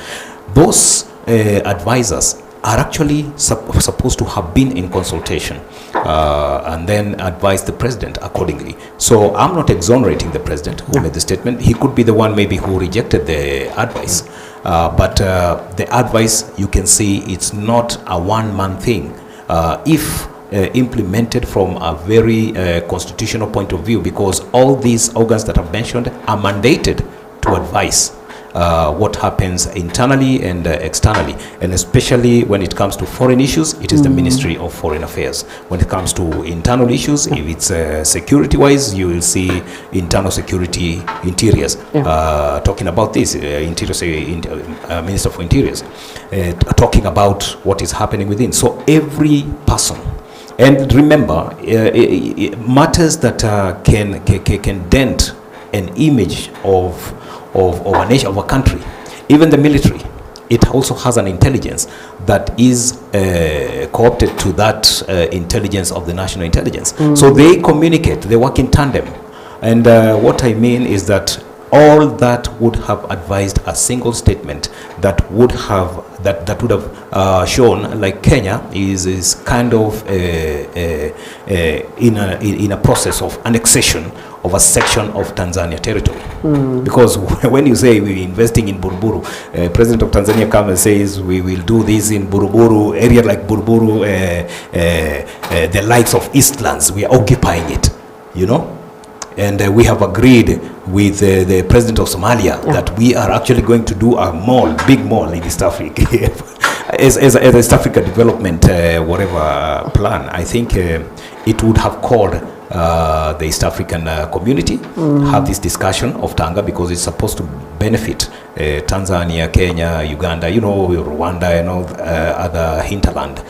Those advisors are actually supposed to have been in consultation and then advise the president accordingly. So I'm not exonerating the president who made the statement. He could be the one maybe who rejected the advice. But the advice, you can see, it's not a one-man thing. If implemented from a very constitutional point of view, because all these organs that I've mentioned are mandated to advise what happens internally and externally, and especially when it comes to foreign issues, it is the Ministry of Foreign Affairs. When it comes to internal issues, if it's security-wise, you will see Internal Security Interiors talking about this, Minister for Interiors talking about what is happening within. So every person. And remember, matters that can dent an image of a nation, of a country, even the military, it also has an intelligence that is co-opted to that intelligence of the national intelligence. So they communicate, they work in tandem. And what I mean is that all that would have advised a single statement that would have shown, like Kenya is kind of in a process of annexation of a section of Tanzania territory. Because when you say we're investing in Buruburu, President of Tanzania comes and says we will do this in Buruburu, area like Buruburu, the likes of Eastlands, we are occupying it, you know. And we have agreed with the president of Somalia that we are actually going to do a mall, big mall in East Africa, as East Africa development whatever plan. I think it would have called the East African community have this discussion of Tanga, because it's supposed to benefit Tanzania, Kenya, Uganda, you know, Rwanda, and all other hinterland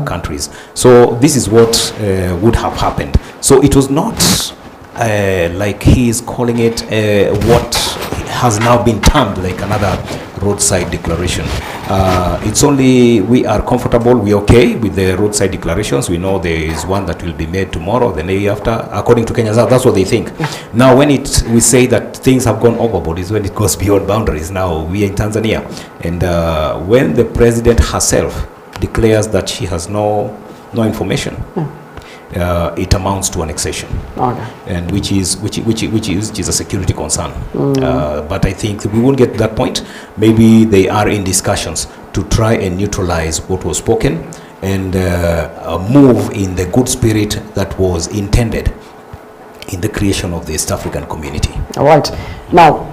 countries. So this is what would have happened. So it was not like he is calling it what has now been termed like another roadside declaration. It's only we are comfortable, we're okay with the roadside declarations. We know there is one that will be made tomorrow, the day after, according to Kenya. That's what they think. Now when we say that things have gone overboard is when it goes beyond boundaries. Now we are in Tanzania, and when the president herself declares that she has no information, it amounts to annexation, and which is a security concern. But I think we won't get to that point. Maybe they are in discussions to try and neutralize what was spoken and move in the good spirit that was intended in the creation of the East African community. All right. Now,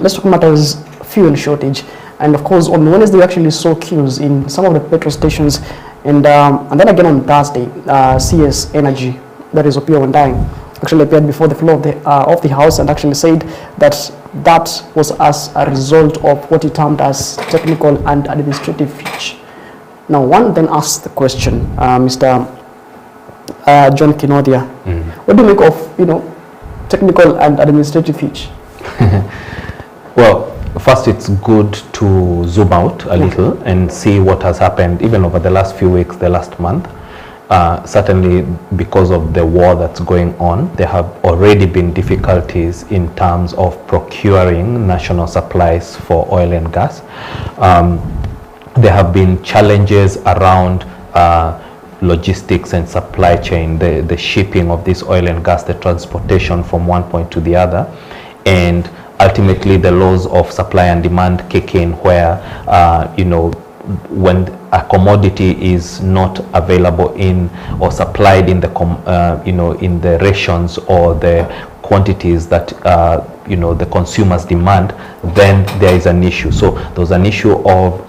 let's talk matters fuel shortage, and of course on Wednesday we actually saw queues in some of the petrol stations. And then again on Thursday, CS Energy, that is Opiyo Wandayi, actually appeared before the floor of the House and actually said that that was as a result of what he termed as technical and administrative hitch. Now, one then asks the question, Mr. John Kinodia, what do you make of, technical and administrative hitch? Well, first, it's good to zoom out a little and see what has happened even over the last few weeks, the last month. Certainly because of the war that's going on, there have already been difficulties in terms of procuring national supplies for oil and gas. There have been challenges around logistics and supply chain, the shipping of this oil and gas, the transportation from one point to the other, and ultimately the laws of supply and demand kick in, where when a commodity is not available in or supplied in the in the rations or the quantities that the consumers demand, then there is an issue. So there was an issue of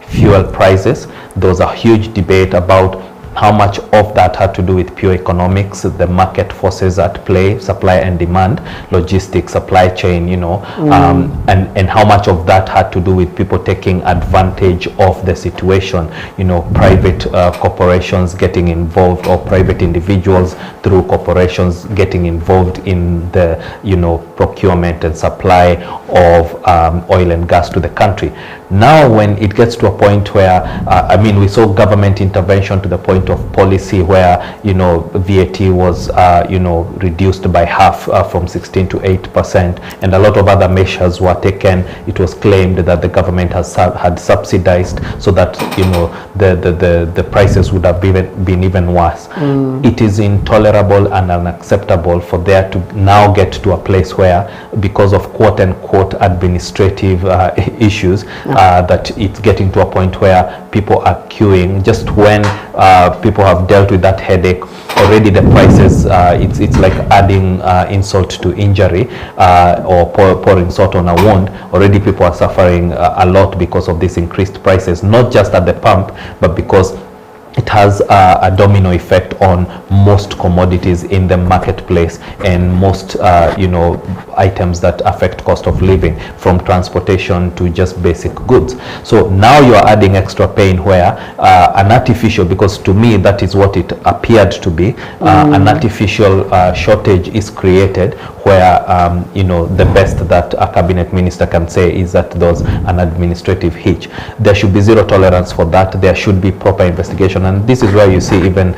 fuel prices. There was a huge debate about how much of that had to do with pure economics, the market forces at play, supply and demand, logistics, supply chain, and how much of that had to do with people taking advantage of the situation, private corporations getting involved, or private individuals through corporations getting involved in the, procurement and supply of oil and gas to the country. Now, when it gets to a point where, we saw government intervention to the point of policy where, VAT was, reduced by half from 16 to 8%, and a lot of other measures were taken. It was claimed that the government had subsidized so that, the prices would have been even worse. It is intolerable and unacceptable for there to now get to a place where, because of quote unquote administrative issues, that it's getting to a point where people are queuing just when people have dealt with that headache. Already the prices, it's like adding insult to injury, or pouring salt on a wound. Already people are suffering a lot because of these increased prices, not just at the pump, but because it has a domino effect on most commodities in the marketplace and most items that affect cost of living, from transportation to just basic goods. So now you are adding extra pain where an artificial, because to me that is what it appeared to be, an artificial shortage is created where the best that a cabinet minister can say is that there's an administrative hitch. There should be zero tolerance for that. There should be proper investigation, and this is where you see even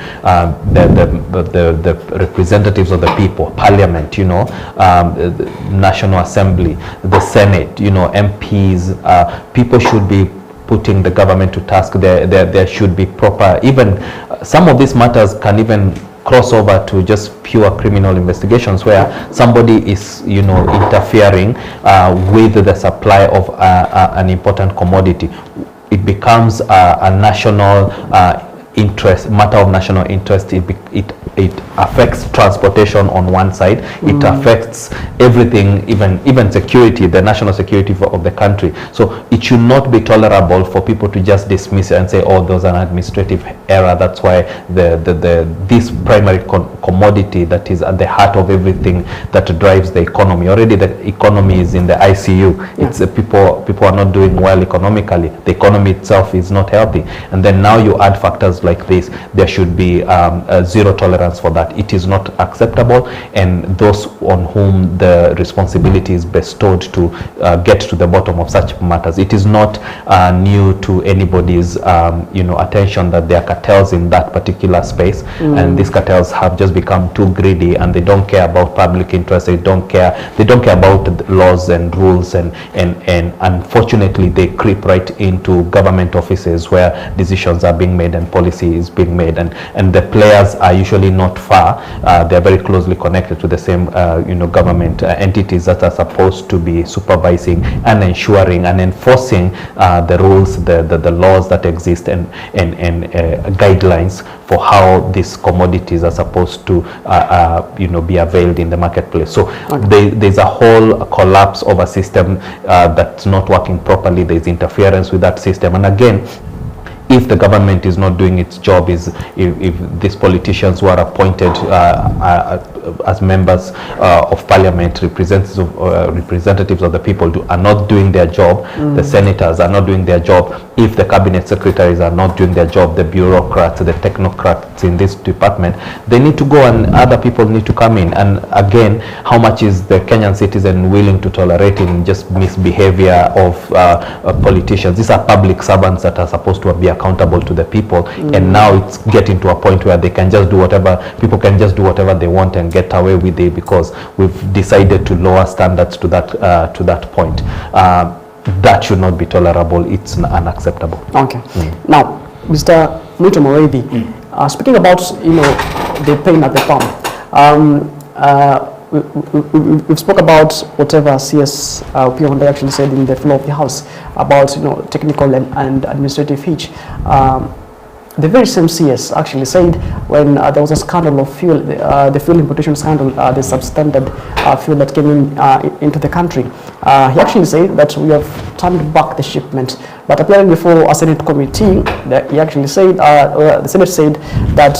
the representatives of the people, Parliament, the National Assembly, the Senate, MPs, people should be putting the government to task. There should be proper, even some of these matters can even cross over to just pure criminal investigations where somebody is interfering with the supply of an important commodity. It becomes a national interest, matter of national interest. It affects transportation on one side. It affects everything, even security, the national security of the country. So it should not be tolerable for people to just dismiss it and say, oh, there's an administrative error. That's why this primary commodity that is at the heart of everything that drives the economy. Already the economy is in the ICU. Yeah. It's people are not doing well economically. The economy itself is not healthy. And then now you add factors like this. There should be zero tolerance for that. It is not acceptable, and those on whom the responsibility is bestowed to get to the bottom of such matters. It is not new to anybody's attention that there are cartels in that particular space, and these cartels have just become too greedy, and they don't care about public interest. They don't care about laws and rules, and unfortunately they creep right into government offices where decisions are being made and policy is being made, and the players are usually not far. They're very closely connected to the same government entities that are supposed to be supervising and ensuring and enforcing the rules, the laws that exist, and guidelines for how these commodities are supposed to be availed in the marketplace. So there's a whole collapse of a system that's not working properly. There's interference with that system, and again, if the government is not doing its job, if these politicians who are appointed as members of parliament, representatives of the people are not doing their job, the senators are not doing their job, if the cabinet secretaries are not doing their job, the bureaucrats, the technocrats in this department, they need to go and other people need to come in. And again, how much is the Kenyan citizen willing to tolerate in just misbehavior of politicians? These are public servants that are supposed to be accountable to the people, and now it's getting to a point where they can just do whatever, people can just do whatever they want and get away with it because we've decided to lower standards to that point. That should not be tolerable. It's unacceptable. Okay. Now, Mr. Mwito Morethi, speaking about the pain at the pump, we've spoke about whatever CS Pionde actually said in the floor of the House about, you know, technical and administrative hitch. The very same CS actually said when there was a scandal of fuel, the fuel importation scandal, the substandard fuel that came into the country. He actually said that we have turned back the shipment. But appearing before a Senate committee, he actually said, the Senate said that,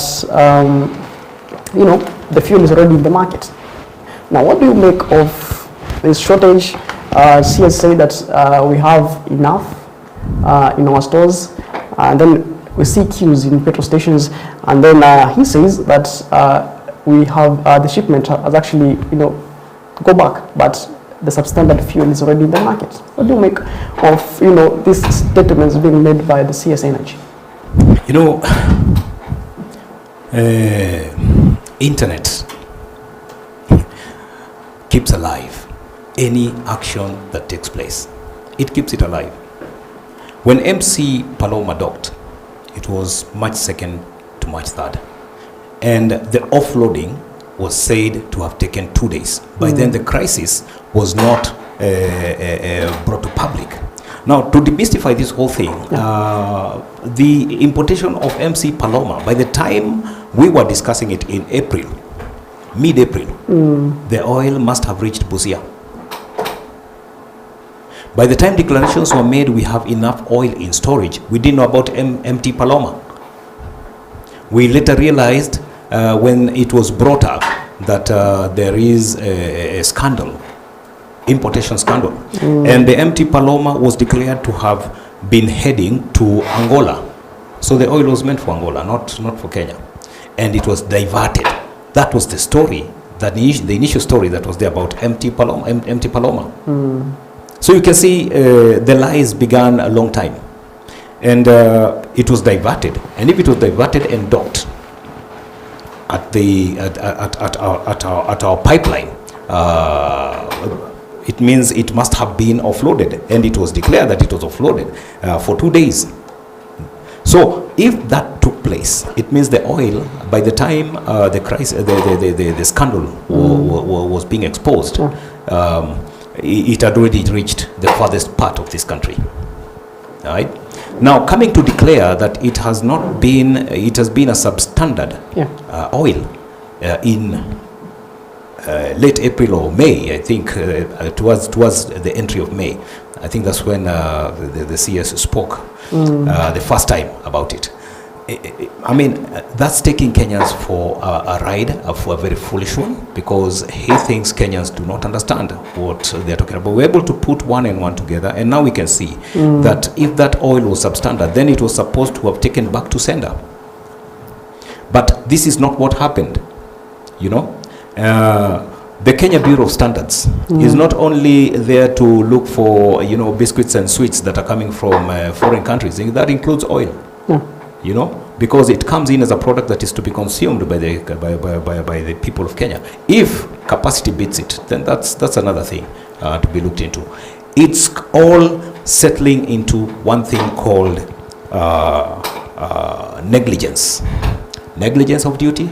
you know, the fuel is already in the market. Now, what do you make of this shortage? CS say that we have enough in our stores, and then we see queues in petrol stations, and then he says that we have the shipment has actually, you know, go back, but the substandard fuel is already in the market. What do you make of, you know, these statements being made by the CS Energy? You know, internet keeps alive any action that takes place. It keeps it alive. When MC Paloma docked, it was March 2nd to March 3rd. And the offloading was said to have taken 2 days. By then the crisis was not brought to public. Now, to demystify this whole thing, the importation of MC Paloma, by the time we were discussing it in April, mid-April, the oil must have reached Busia. By the time declarations were made, we have enough oil in storage. We didn't know about MT Paloma. We later realized when it was brought up that there is a scandal, importation scandal. And the MT Paloma was declared to have been heading to Angola. So the oil was meant for Angola, not for Kenya. And it was diverted. That was the story, the initial story that was there about MT Paloma. So you can see the lies began a long time, and it was diverted. And if it was diverted and docked at our pipeline, it means it must have been offloaded, and it was declared that it was offloaded for 2 days. So if that took place, it means the oil, by the time the crisis, the scandal was being exposed, it had already reached the farthest part of this country. All right. Now, coming to declare that it has not been, it has been a substandard oil in late April or May, I think, towards the entry of May. I think that's when the CS spoke the first time about it. I mean, that's taking Kenyans for a ride, for a very foolish one, because he thinks Kenyans do not understand what they're talking about. We're able to put one and one together, and now we can see that if that oil was substandard, then it was supposed to have taken back to sender. But this is not what happened, you know. The Kenya Bureau of Standards is not only there to look for, you know, biscuits and sweets that are coming from foreign countries. That includes oil. You know, because it comes in as a product that is to be consumed by the people of Kenya. If capacity beats it, then that's another thing to be looked into. It's all settling into one thing called negligence. Negligence of duty,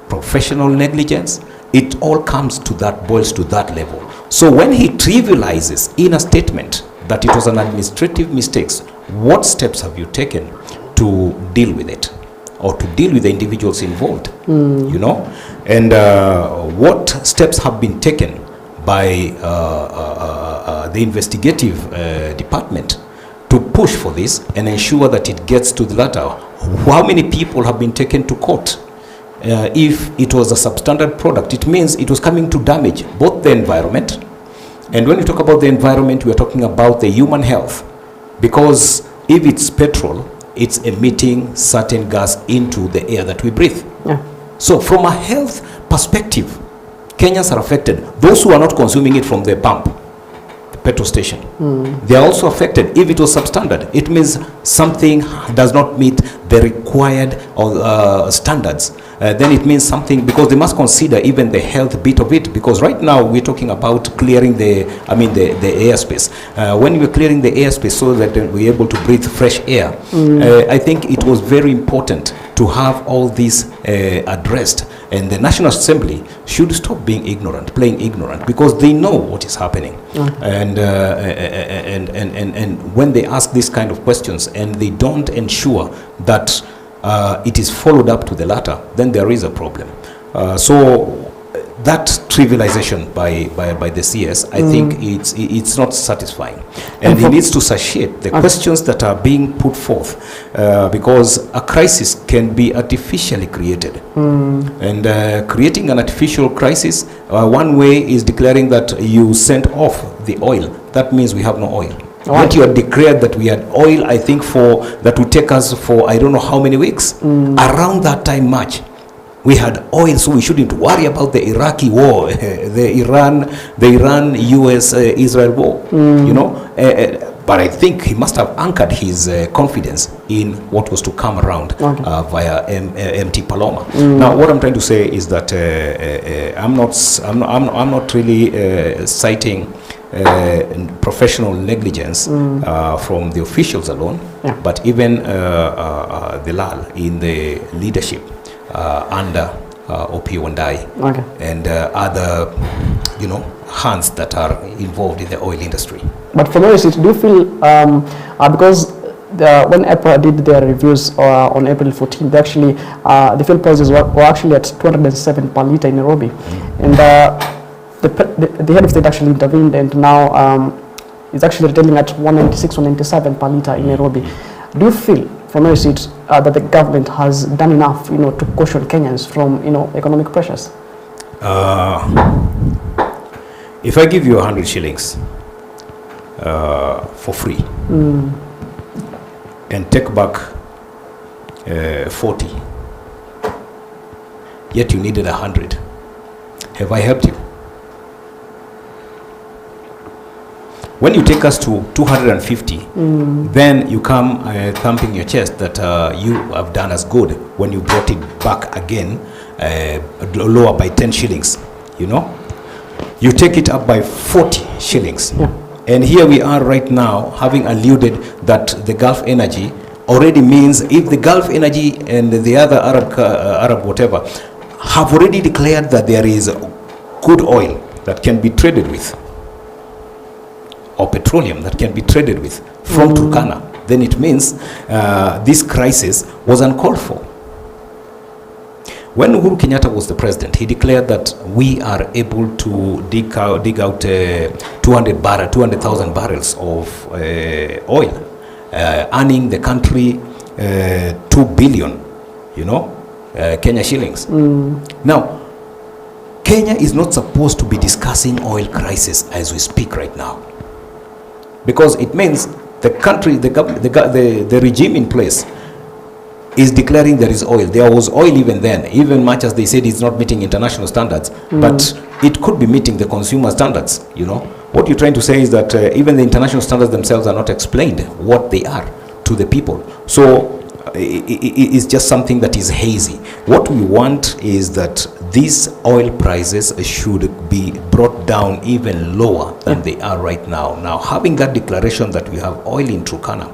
professional negligence. It all comes to that, boils to that level. So when he trivializes in a statement that it was an administrative mistake, what steps have you taken to deal with it, or to deal with the individuals involved, you know? And what steps have been taken by the investigative department to push for this and ensure that it gets to the latter? How many people have been taken to court? If it was a substandard product, it means it was coming to damage both the environment, and when we talk about the environment, we are talking about the human health, because if it's petrol, it's emitting certain gas into the air that we breathe. So from a health perspective, Kenyans are affected. Those who are not consuming it from the pump, the petrol station, they are also affected. If it was substandard, it means something does not meet the required standards. Then it means something, because they must consider even the health bit of it, because right now we're talking about clearing the airspace. When we're clearing the airspace so that we're able to breathe fresh air, I think it was very important to have all this addressed, and the National Assembly should stop being ignorant, playing ignorant, because they know what is happening. And when they ask these kind of questions and they don't ensure that it is followed up to the latter, then there is a problem. So that trivialization by the CS, I think it's not satisfying, and he needs to satiate the questions that are being put forth, because a crisis can be artificially created, and creating an artificial crisis, one way is declaring that you sent off the oil. That means we have no oil. Yet you had declared that we had oil, I think, that would take us for I don't know how many weeks. Around that time, March, we had oil, so we shouldn't worry about the Iraqi war, the Iran-US Israel war, you know. But I think he must have anchored his confidence in what was to come around via MT Paloma. Now, what I'm trying to say is that I'm not really citing professional negligence from the officials alone, but even the lull in the leadership under Opiyo Wandayi and other, you know, hands that are involved in the oil industry. But for me, do you feel, because when EPRA did their reviews on April 14th, they actually, the fuel prices were actually at 207 per litre in Nairobi. And the head of state actually intervened, and now it's actually retailing at 196, 197 per litre in Nairobi. Do you feel, from your seat, that the government has done enough, you know, to caution Kenyans from, you know, economic pressures? If I give you 100 shillings for free and take back 40, yet you needed 100, have I helped you? When you take us to 250, then you come thumping your chest that you have done as good when you brought it back again, lower by 10 shillings, you know. You take it up by 40 shillings. And here we are right now, having alluded that the Gulf energy already means, if the Gulf energy and the other Arab whatever have already declared that there is good oil that can be traded with, or petroleum that can be traded with from Turkana, then it means this crisis was uncalled for. When Uhuru Kenyatta was the president, he declared that we are able to dig out 200,000 barrels of oil, earning the country 2 billion, you know, Kenya shillings. Now, Kenya is not supposed to be discussing oil crisis as we speak right now, because it means the country, the regime in place is declaring there is oil. There was oil even then, even much as they said it's not meeting international standards, but it could be meeting the consumer standards, you know. What you're trying to say is that even the international standards themselves are not explained what they are to the people. So it's just something that is hazy. What we want is that these oil prices should be brought down even lower than they are right now. Now, having that declaration that we have oil in Turkana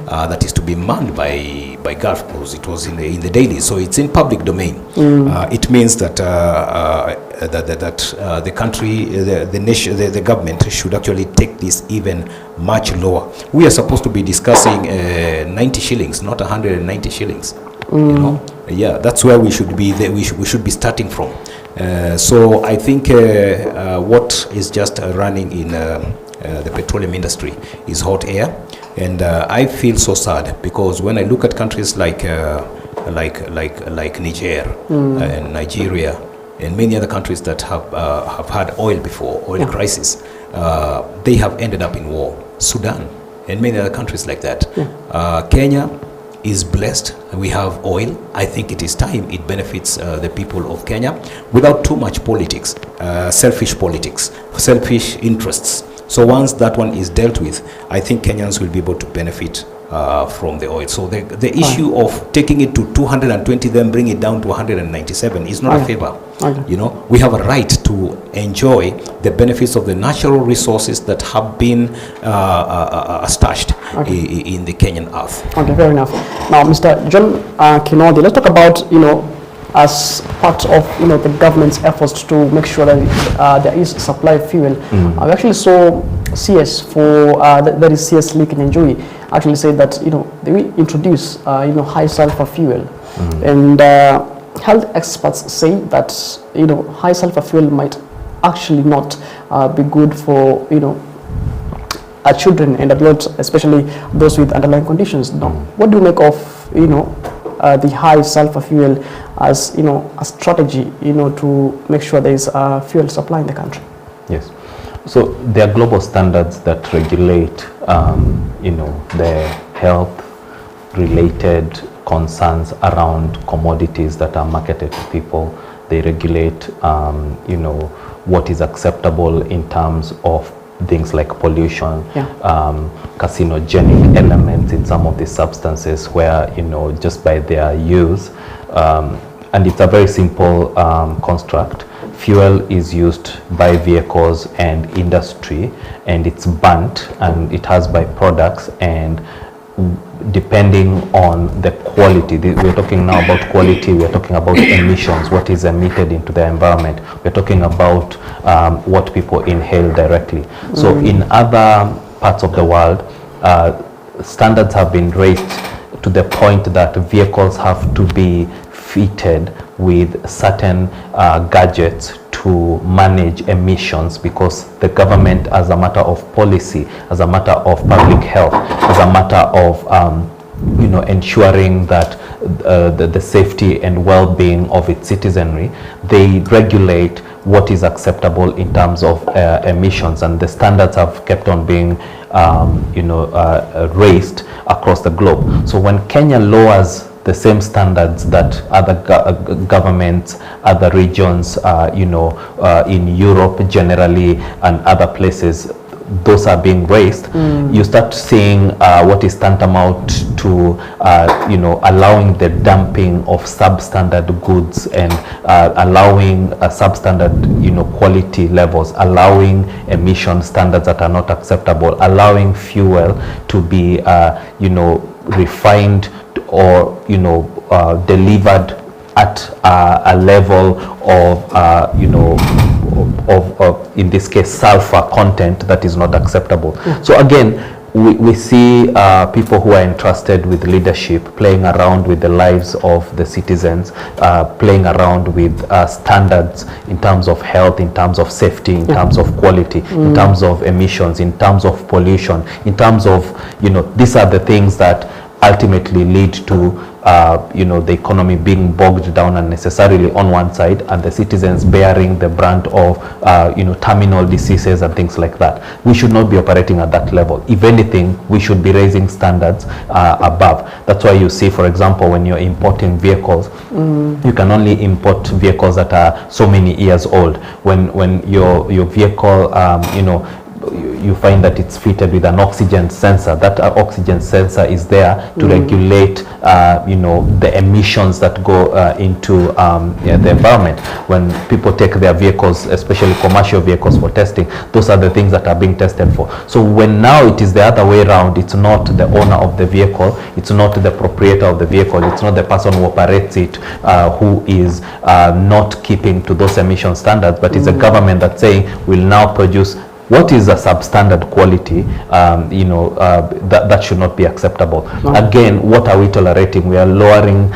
that is to be manned by Gulf, because it was in the daily, so it's in public domain. It means that the country, the nation, the government should actually take this even much lower. We are supposed to be discussing 90 shillings, not 190 shillings. You know, yeah, that's where we should be. We should be starting from. So I think what is just running in the petroleum industry is hot air, and I feel so sad, because when I look at countries like Niger and Nigeria and many other countries that have had oil before, oil crisis, they have ended up in war. Sudan and many other countries like that. Kenya is blessed. We have oil. I think it is time it benefits the people of Kenya without too much politics, selfish interests. So once that one is dealt with, I think Kenyans will be able to benefit from the oil. So the issue of taking it to 220, then bring it down to 197 is not a favor. You know, we have a right to enjoy the benefits of the natural resources that have been stashed in the Kenyan earth. Okay, fair enough. Now, Mr. John Kinodi, let's talk about, you know, as part of, you know, the government's efforts to make sure that there is supply of fuel. I actually saw CS for that is CS Lee Kinyanjui actually said that, you know, they will introduce you know, high sulfur fuel, and health experts say that, you know, high sulfur fuel might actually not be good for, you know, children and adults, especially those with underlying conditions. Now, what do you make of, you know, the high sulfur fuel as, you know, a strategy, you know, to make sure there is fuel supply in the country? Yes. So there are global standards that regulate, you know, the health-related concerns around commodities that are marketed to people. They regulate, you know, what is acceptable in terms of things like pollution, carcinogenic elements in some of these substances where, you know, just by their use, and it's a very simple construct. Fuel is used by vehicles and industry, and it's burnt, and it has byproducts, and depending on the quality, we're talking now about quality, we're talking about emissions, what is emitted into the environment, we're talking about what people inhale directly. So in other parts of the world, standards have been raised to the point that vehicles have to be fitted with certain gadgets to manage emissions, because the government, as a matter of policy, as a matter of public health, as a matter of you know, ensuring that the safety and well-being of its citizenry, they regulate what is acceptable in terms of emissions, and the standards have kept on being you know, raised across the globe. So when Kenya lowers the same standards that other governments, other regions, you know, in Europe generally and other places, those are being raised, you start seeing what is tantamount to, you know, allowing the dumping of substandard goods, and allowing substandard, you know, quality levels, allowing emission standards that are not acceptable, allowing fuel to be, you know, refined or, you know, delivered at a level of, you know, of in this case sulfur content that is not acceptable. So again, we see people who are entrusted with leadership playing around with the lives of the citizens, playing around with standards in terms of health, in terms of safety, in terms of quality, in terms of emissions, in terms of pollution, in terms of, you know, these are the things that ultimately lead to you know, the economy being bogged down unnecessarily on one side, and the citizens bearing the brunt of you know, terminal diseases and things like that. We should not be operating at that level. If anything, we should be raising standards above. That's why you see, for example, when you're importing vehicles, you can only import vehicles that are so many years old. When your vehicle, you know, you find that it's fitted with an oxygen sensor. That oxygen sensor is there to regulate, you know, the emissions that go into the environment. When people take their vehicles, especially commercial vehicles, for testing, those are the things that are being tested for. So when now it is the other way around, it's not the owner of the vehicle, it's not the proprietor of the vehicle, it's not the person who operates it who is not keeping to those emission standards, but it's a government that's saying we'll now produce what is a substandard quality. You know, that should not be acceptable. Again, what are we tolerating? We are lowering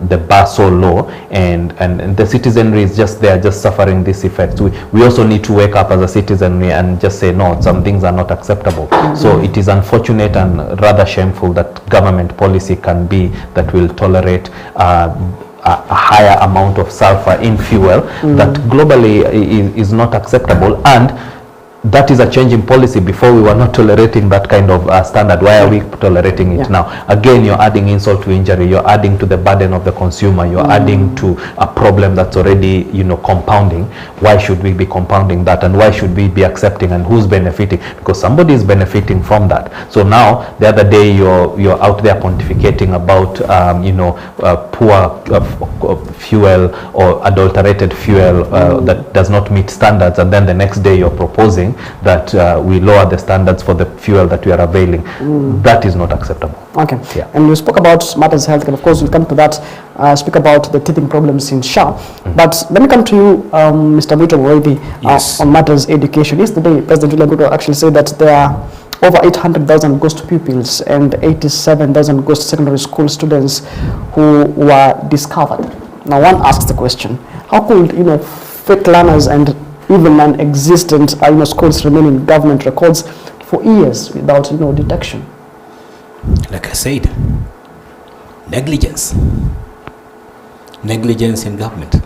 the bar so low, and the citizenry is just there, just suffering this effect. We also need to wake up as a citizenry and just say, no, some things are not acceptable. So it is unfortunate and rather shameful that government policy can be that will tolerate a higher amount of sulfur in fuel that globally is not acceptable. And that is a change in policy. Before we were not tolerating that kind of standard. Why are we tolerating it now? Again, you're adding insult to injury. You're adding to the burden of the consumer. You're adding to a problem that's already, you know, compounding. Why should we be compounding that, and why should we be accepting, and who's benefiting? Because somebody is benefiting from that. So now, the other day, you're out there pontificating about you know, poor fuel or adulterated fuel that does not meet standards, and then the next day you're proposing that we lower the standards for the fuel that we are availing. That is not acceptable. Okay. Yeah. And you spoke about matters health, and of course we'll come to that, speak about the teething problems in SHA. But let me come to you, Mr. Mwito Muriithi, on matters education. Yesterday, President William Ruto actually said that there are over 800,000 ghost pupils and 87,000 ghost secondary school students who were discovered. Now one asks the question, how could, you know, fake learners and even non-existent you know, schools remain in government records for years without, you know, detection? Like I said, negligence in government.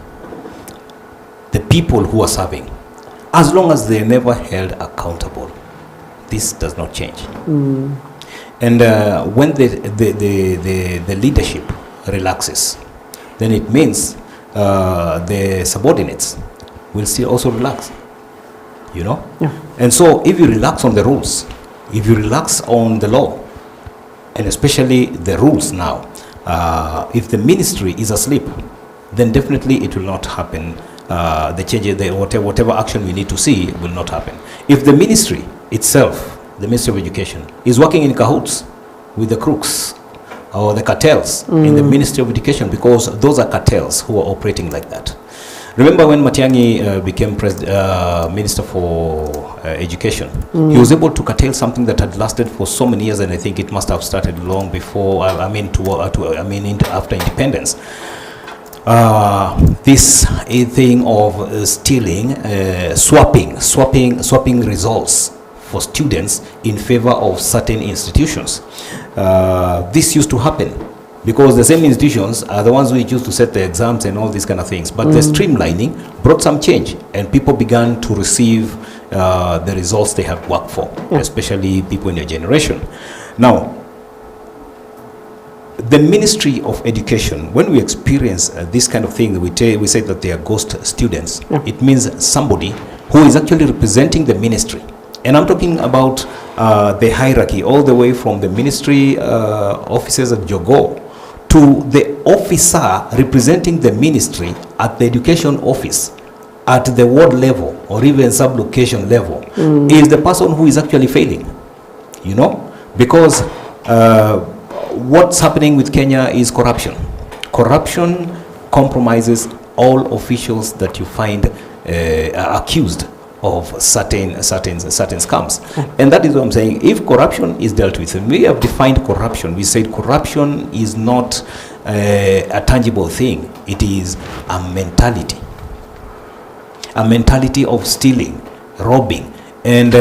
The people who are serving, as long as they're never held accountable, this does not change. And when the leadership relaxes, then it means the subordinates will still also relax, you know? Yeah. And so if you relax on the rules, if you relax on the law, and especially the rules now, if the ministry is asleep, then definitely it will not happen. The changes, whatever action we need to see will not happen. If the ministry itself, the Ministry of Education, is working in cahoots with the crooks or the cartels in the Ministry of Education, because those are cartels who are operating like that. Remember when Machariai became Minister for Education, he was able to curtail something that had lasted for so many years, and I think it must have started long before, after independence. This thing of stealing, swapping results for students in favor of certain institutions. This used to happen because the same institutions are the ones who used to set the exams and all these kind of things. But the streamlining brought some change, and people began to receive the results they have worked for, especially people in your generation. Now, the Ministry of Education, when we experience this kind of thing, we say that they are ghost students. It means somebody who is actually representing the ministry. And I'm talking about the hierarchy, all the way from the ministry officers at Jogo to the officer representing the ministry at the education office, at the ward level or even sub-location level, is the person who is actually failing, you know, because what's happening with Kenya is corruption. Corruption compromises all officials that you find accused of certain scams. And that is what I'm saying. If corruption is dealt with, and we have defined corruption, we said corruption is not a tangible thing. It is a mentality of stealing, robbing, and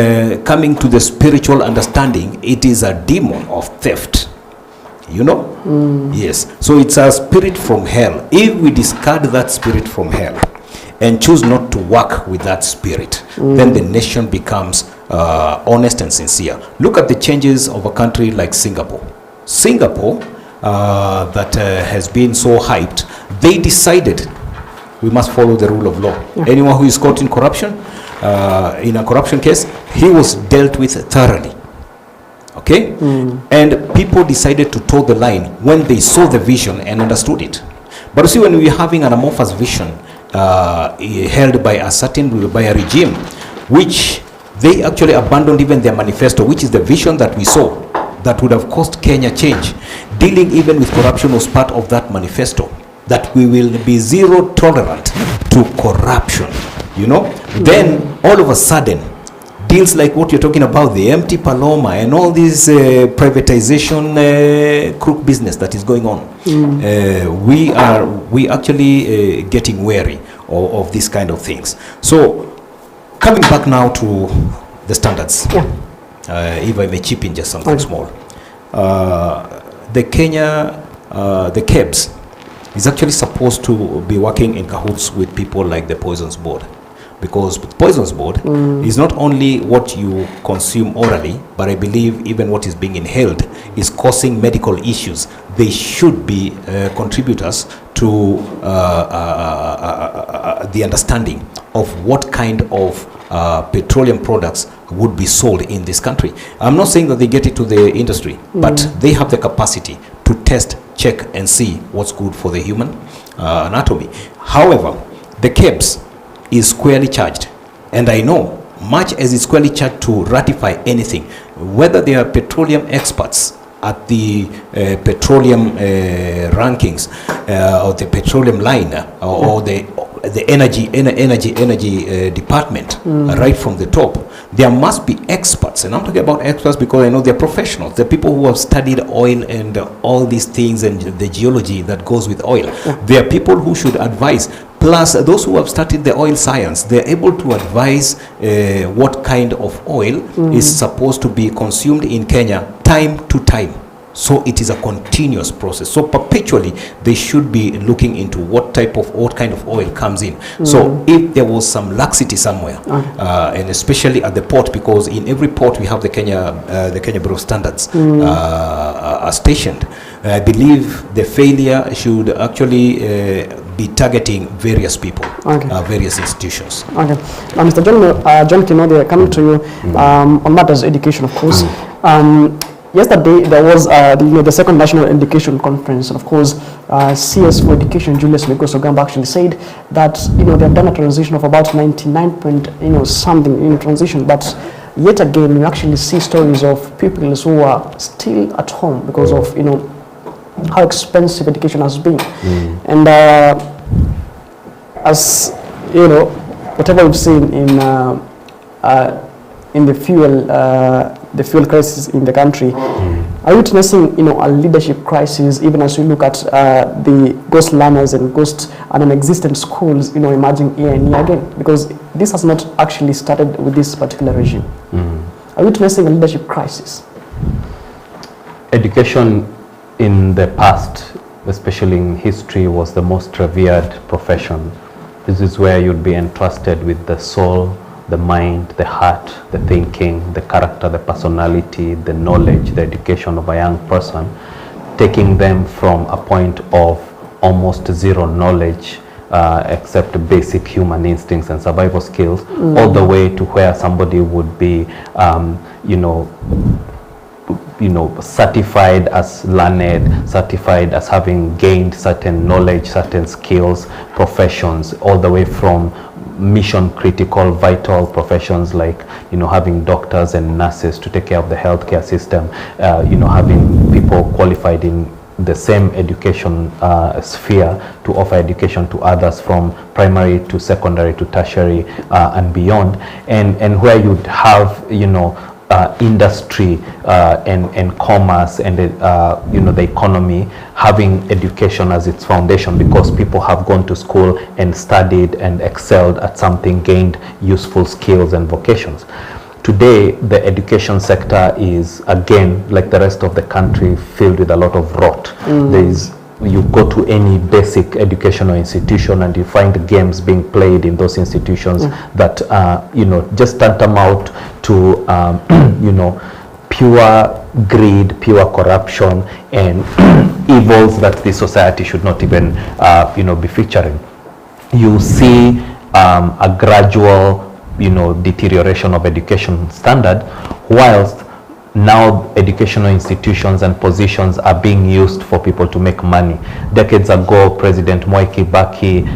coming to the spiritual understanding, it is a demon of theft, you know. Yes, so it's a spirit from hell. If we discard that spirit from hell and choose not to work with that spirit, then the nation becomes honest and sincere. Look at the changes of a country like Singapore. Singapore, that has been so hyped, they decided we must follow the rule of law. Anyone who is caught in corruption, in a corruption case, he was dealt with thoroughly. Okay? And people decided to toe the line when they saw the vision and understood it. But you see, when we're having an amorphous vision held by a regime, which they actually abandoned even their manifesto, which is the vision that we saw that would have caused Kenya change. Dealing even with corruption was part of that manifesto, that we will be zero tolerant to corruption, you know. Then all of a sudden, deals like what you're talking about, the empty Paloma and all this privatization crook business that is going on, we actually getting wary of these kind of things. So coming back now to the standards, if I may chip in just something small, the KEBS is actually supposed to be working in cahoots with people like the Poisons Board. because poisons board is not only what you consume orally, but I believe even what is being inhaled is causing medical issues. They should be contributors to the understanding of what kind of petroleum products would be sold in this country. I'm not saying that they get it to the industry, but they have the capacity to test, check, and see what's good for the human anatomy. However, the KEBS is squarely charged, and I know much as it's squarely charged to ratify anything, whether they are petroleum experts at the petroleum rankings or the petroleum line or the energy department, right from the top, there must be experts, and I'm talking about experts because I know they're professionals. They're people who have studied oil and all these things and the geology that goes with oil. They are people who should advise. Plus, those who have studied the oil science, they're able to advise what kind of oil is supposed to be consumed in Kenya time to time. So it is a continuous process. So perpetually, they should be looking into what kind of oil comes in. So if there was some laxity somewhere, and especially at the port, because in every port we have the Kenya Bureau of Standards are stationed, I believe the failure should actually be targeting various people, various institutions. Okay. Now, Mr. John Kinodi, coming to you on matters education, of course. Yesterday, there was the second National Education Conference, and of course, CS for Education, Julius Migosogamba, actually said that they have done a transition of about 99 something transition, but yet again, you actually see stories of people who are still at home because of how expensive education has been, and as whatever we've seen in the fuel crisis in the country, are you witnessing a leadership crisis even as we look at the ghost learners and ghost and non-existent schools emerging year and year again, because this has not actually started with this particular regime? Are you witnessing a leadership crisis? Education in the past, especially in history, was the most revered profession. This is where you'd be entrusted with the soul, the mind, the heart, the thinking, the character, the personality, the knowledge, the education of a young person, taking them from a point of almost zero knowledge, except basic human instincts and survival skills, all the way to where somebody would be, certified as learned, certified as having gained certain knowledge, certain skills, professions, all the way from mission critical vital professions like having doctors and nurses to take care of the healthcare system, having people qualified in the same education sphere to offer education to others from primary to secondary to tertiary and beyond, and where you'd have industry and commerce and the economy having education as its foundation, because people have gone to school and studied and excelled at something, gained useful skills and vocations. Today, the education sector is, again, like the rest of the country, filled with a lot of rot. You go to any basic educational institution and you find games being played in those institutions that just tantamount to pure greed, pure corruption, and evils that the society should not even be featuring. You see a gradual deterioration of education standard, whilst now educational institutions and positions are being used for people to make money. Decades ago, President Mwai Kibaki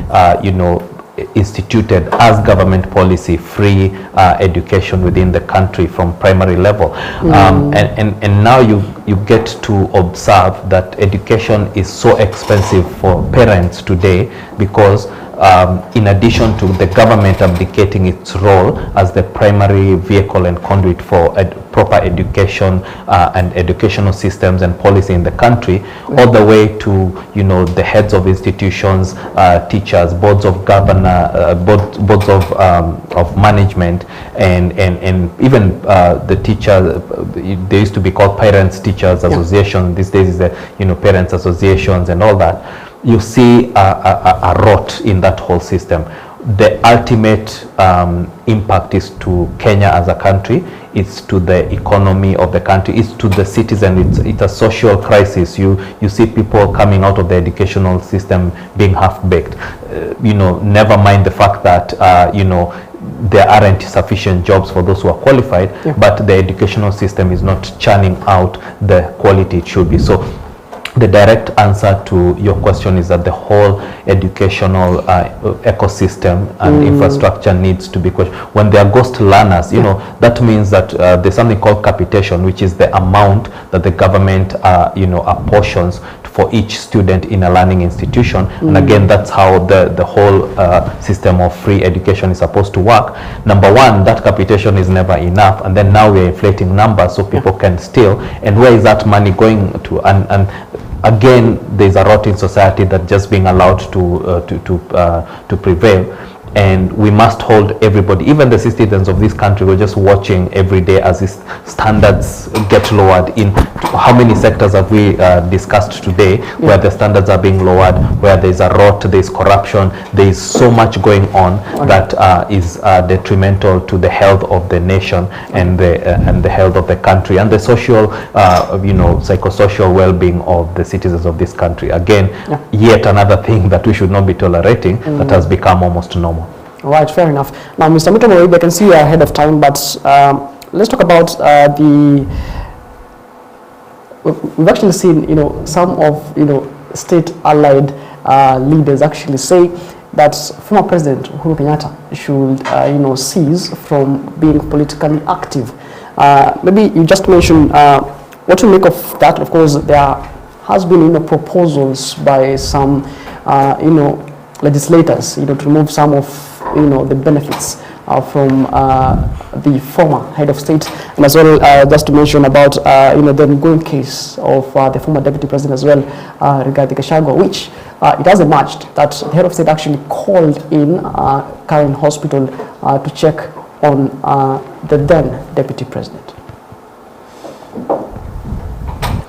instituted as government policy free education within the country from primary level, and now you get to observe that education is so expensive for parents today, because in addition to the government abdicating its role as the primary vehicle and conduit for proper education and educational systems and policy in the country, all the way to the heads of institutions, teachers, boards of boards of management, and even the teachers. They used to be called Parents Teachers Association. These days is the Parents Associations and all that. You see a rot in that whole system. the ultimate impact is to Kenya as a country, it's to the economy of the country, it's to the citizen, it's a social crisis. You see people coming out of the educational system being half-baked. You know, never mind the fact that, you know, there aren't sufficient jobs for those who are qualified, but the educational system is not churning out the quality it should be. So the direct answer to your question is that the whole educational ecosystem and infrastructure needs to be questioned. When there are ghost learners, you know, that means that there's something called capitation, which is the amount that the government, you know, apportions for each student in a learning institution. And again, that's how the whole system of free education is supposed to work. Number one, that capitation is never enough, and then now we're inflating numbers so people can steal. And where is that money going to? And again, there's a rot in society that just being allowed to prevail. And we must hold everybody, even the citizens of this country, we're just watching every day as these standards get lowered. In how many sectors have we discussed today where the standards are being lowered, where there's a rot, there's corruption, there's so much going on that is detrimental to the health of the nation and the health of the country and the social, you know, psychosocial well-being of the citizens of this country. Again, yet another thing that we should not be tolerating that has become almost normal. Right, fair enough. Now, Mr. Mutamo, I can see you are ahead of time, but let's talk about we've actually seen, you know, some of, you know, state-allied leaders actually say that former President Uhuru Kenyatta should, you know, cease from being politically active. Maybe you just mentioned what to make of that. Of course, there has been, you know, proposals by some, you know, legislators, you know, to remove some of, you know, the benefits from the former head of state, and as well just to mention about you know, the ongoing case of the former deputy president as well, Rigathi Gachagua, which it has emerged that the head of state actually called in Karen Hospital to check on the then deputy president.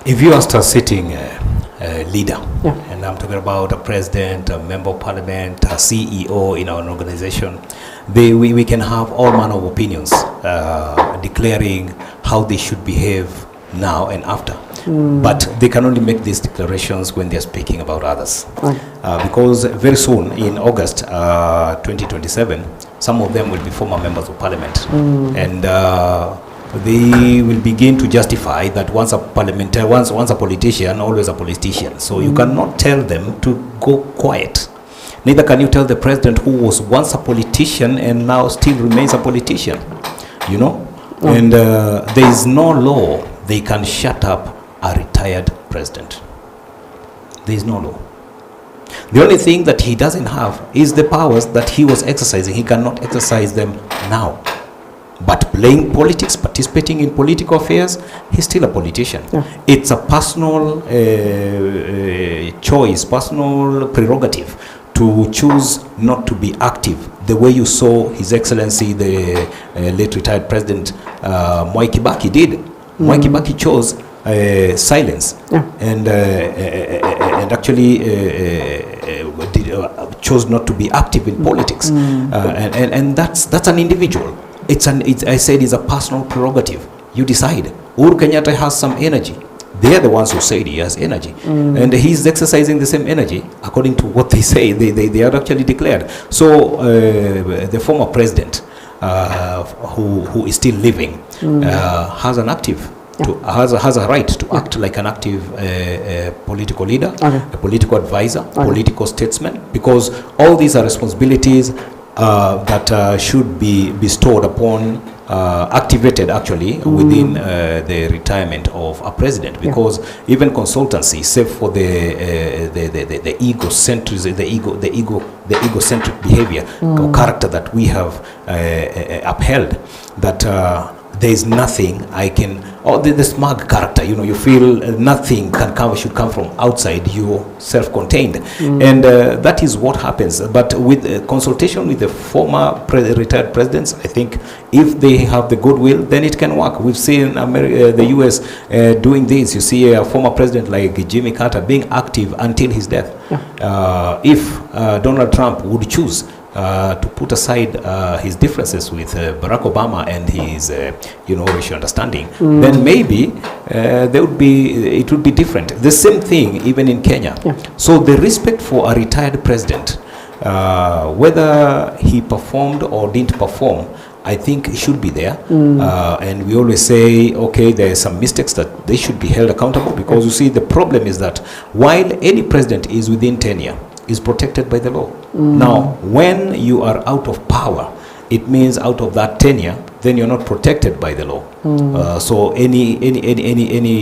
If you asked a sitting leader, and I'm talking about a president, a member of parliament, a CEO in our organization, we can have all manner of opinions declaring how they should behave now and after. But they can only make these declarations when they're speaking about others. Because very soon, in August 2027, some of them will be former members of parliament. And they will begin to justify that once a parliamentarian, once a politician, always a politician. So you cannot tell them to go quiet. Neither can you tell the president who was once a politician and now still remains a politician, you know. And there is no law they can shut up a retired president. There is no law. The only thing that he doesn't have is the powers that he was exercising. He cannot exercise them now. But playing politics, participating in political affairs, he's still a politician. It's a personal choice, personal prerogative to choose not to be active, the way you saw His Excellency, the late retired President Mwai Kibaki did. Mwai Kibaki chose silence and actually chose not to be active in politics. And that's an individual. I said it's a personal prerogative. You decide. Uhuru Kenyatta has some energy. They are the ones who said he has energy. And he's exercising the same energy according to what they say. They are actually declared. So the former president who is still living has an active, has a right to act like an active political leader, a political advisor, political statesman, because all these are responsibilities that should be bestowed upon, activated actually within the retirement of a president, because even consultancy, save for the egocentrism, the egocentric behavior or character that we have upheld, that there is nothing I can, or the smug character, you know, you feel nothing should come from outside, you're self-contained. And that is what happens. But with consultation with the former retired presidents, I think if they have the goodwill, then it can work. We've seen the US doing this. You see a former president like Jimmy Carter being active until his death. If Donald Trump would choose to put aside his differences with Barack Obama and his, racial understanding, then maybe it would be different. The same thing even in Kenya. Yeah. So the respect for a retired president, whether he performed or didn't perform, I think it should be there. And we always say, okay, there are some mistakes that they should be held accountable, because you see, the problem is that while any president is within tenure, is protected by the law. Now, when you are out of power, it means out of that tenure, then you're not protected by the law. So any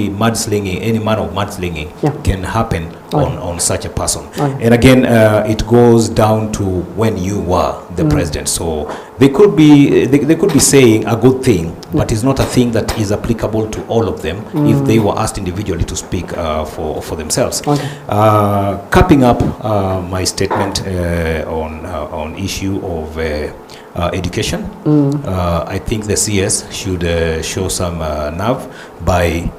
mudslinging, any manner of mudslinging can happen on such a person. And again, it goes down to when you were the president. So they could be saying a good thing, but it's not a thing that is applicable to all of them if they were asked individually to speak for themselves. Capping up my statement on issue of education, I think the CS should show some nerve by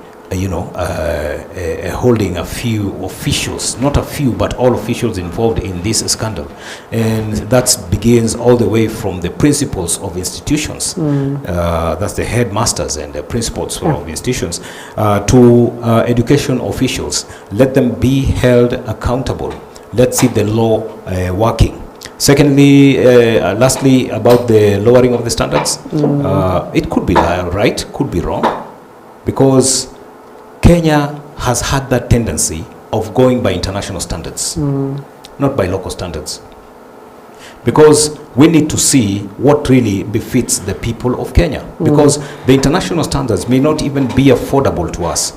holding a few officials, not a few, but all officials involved in this scandal. And that begins all the way from the principals of institutions, that's the headmasters and the principals of institutions, to education officials. Let them be held accountable. Let's see the law working. Secondly, lastly, about the lowering of the standards, it could be right, could be wrong, because Kenya has had that tendency of going by international standards, not by local standards. Because we need to see what really befits the people of Kenya, because the international standards may not even be affordable to us.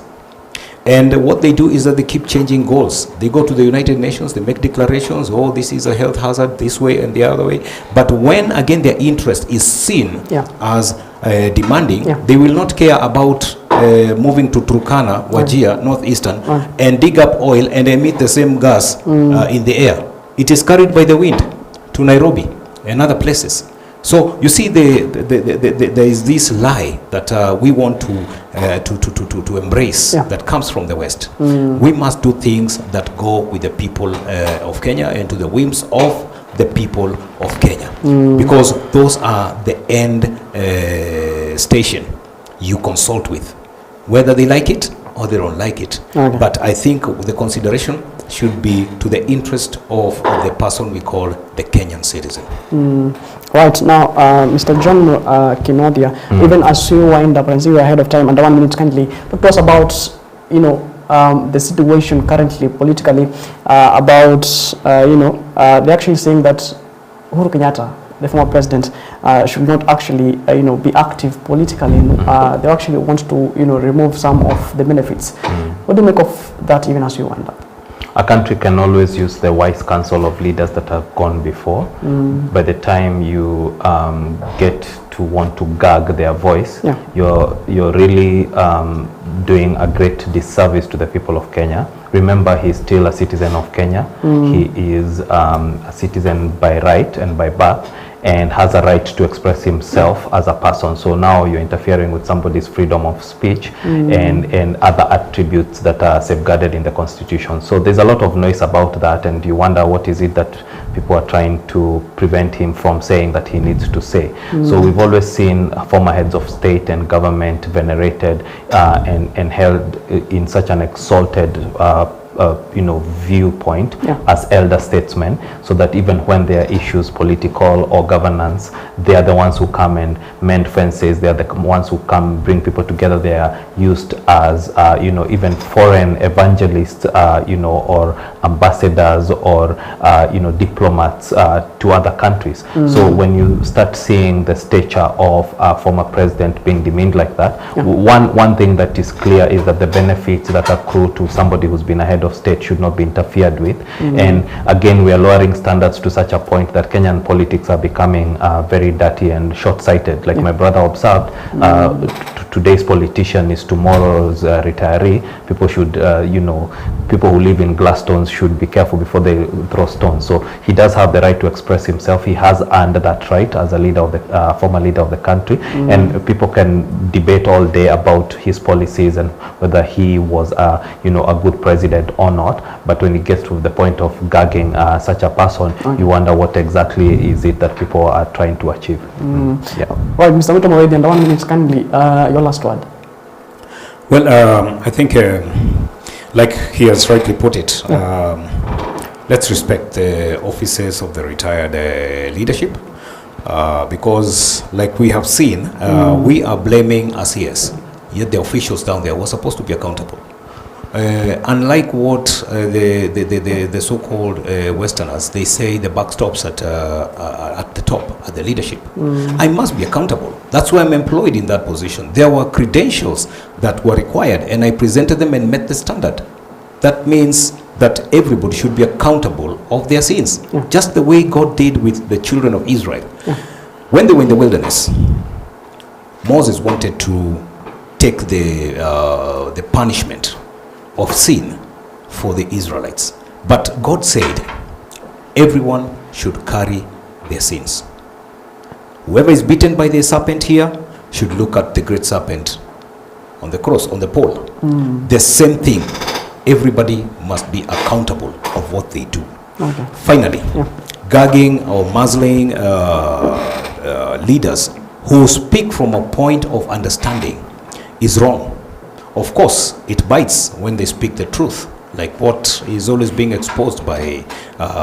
And what they do is that they keep changing goals. They go to the United Nations, they make declarations, oh, this is a health hazard this way and the other way. But when, again, their interest is seen as demanding, they will not care about moving to Turkana, Wajir, Northeastern, and dig up oil and emit the same gas in the air. It is carried by the wind to Nairobi and other places. So you see, there is this lie that we want to embrace that comes from the West. We must do things that go with the people of Kenya and to the whims of the people of Kenya, because those are the end station you consult with, whether they like it or they don't like it. But I think the consideration should be to the interest of the person we call the Kenyan citizen. Right now, Mr. John Kinodia, even as you wind up and see we're ahead of time, under 1 minute kindly, talk to us about, the situation currently politically, about, they're actually saying that Uhuru Kenyatta, the former president, should not actually, be active politically. They actually want to, remove some of the benefits. What do you make of that, even as you wind up? A country can always use the wise counsel of leaders that have gone before. By the time you get to want to gag their voice, you're really doing a great disservice to the people of Kenya. Remember, he's still a citizen of Kenya. He is a citizen by right and by birth, and has a right to express himself as a person. So now you're interfering with somebody's freedom of speech and other attributes that are safeguarded in the Constitution. So there's a lot of noise about that, and you wonder what is it that people are trying to prevent him from saying that he needs to say. So we've always seen former heads of state and government venerated and held in such an exalted viewpoint as elder statesmen, so that even when there are issues, political or governance, they are the ones who come and mend fences. They are the ones who come bring people together. They are used as even foreign evangelists, or ambassadors, or diplomats to other countries. So when you start seeing the stature of a former president being demeaned like that, one thing that is clear is that the benefits that accrue to somebody who's been ahead of state should not be interfered with. And again, we are lowering standards to such a point that Kenyan politics are becoming very dirty and short-sighted. Like my brother observed, today's politician is tomorrow's retiree. People should, you know, people who live in Glastonbury should be careful before they throw stones. So he does have the right to express himself. He has earned that right as a leader of the former leader of the country, and people can debate all day about his policies and whether he was, you know, a good president or not. But when it gets to the point of gagging such a person, you wonder what exactly is it that people are trying to achieve. Yeah. Right, Mr. Mutomoredi, and 1 minute, kindly, your last word. Well, I think, like he has rightly put it, let's respect the offices of the retired leadership, because like we have seen, we are blaming ACS, yet the officials down there were supposed to be accountable. Unlike what the so-called Westerners, they say the buck stops at the top, at the leadership. I must be accountable. That's why I'm employed in that position. There were credentials that were required, and I presented them and met the standard. That means that everybody should be accountable of their sins, just the way God did with the children of Israel. When they were in the wilderness, Moses wanted to take the punishment of sin for the Israelites. But God said, everyone should carry their sins. Whoever is beaten by the serpent here should look at the great serpent on the cross, on the pole. The same thing. Everybody must be accountable of what they do. Finally, gagging or muzzling leaders who speak from a point of understanding is wrong. Of course, it bites when they speak the truth, like what is always being exposed by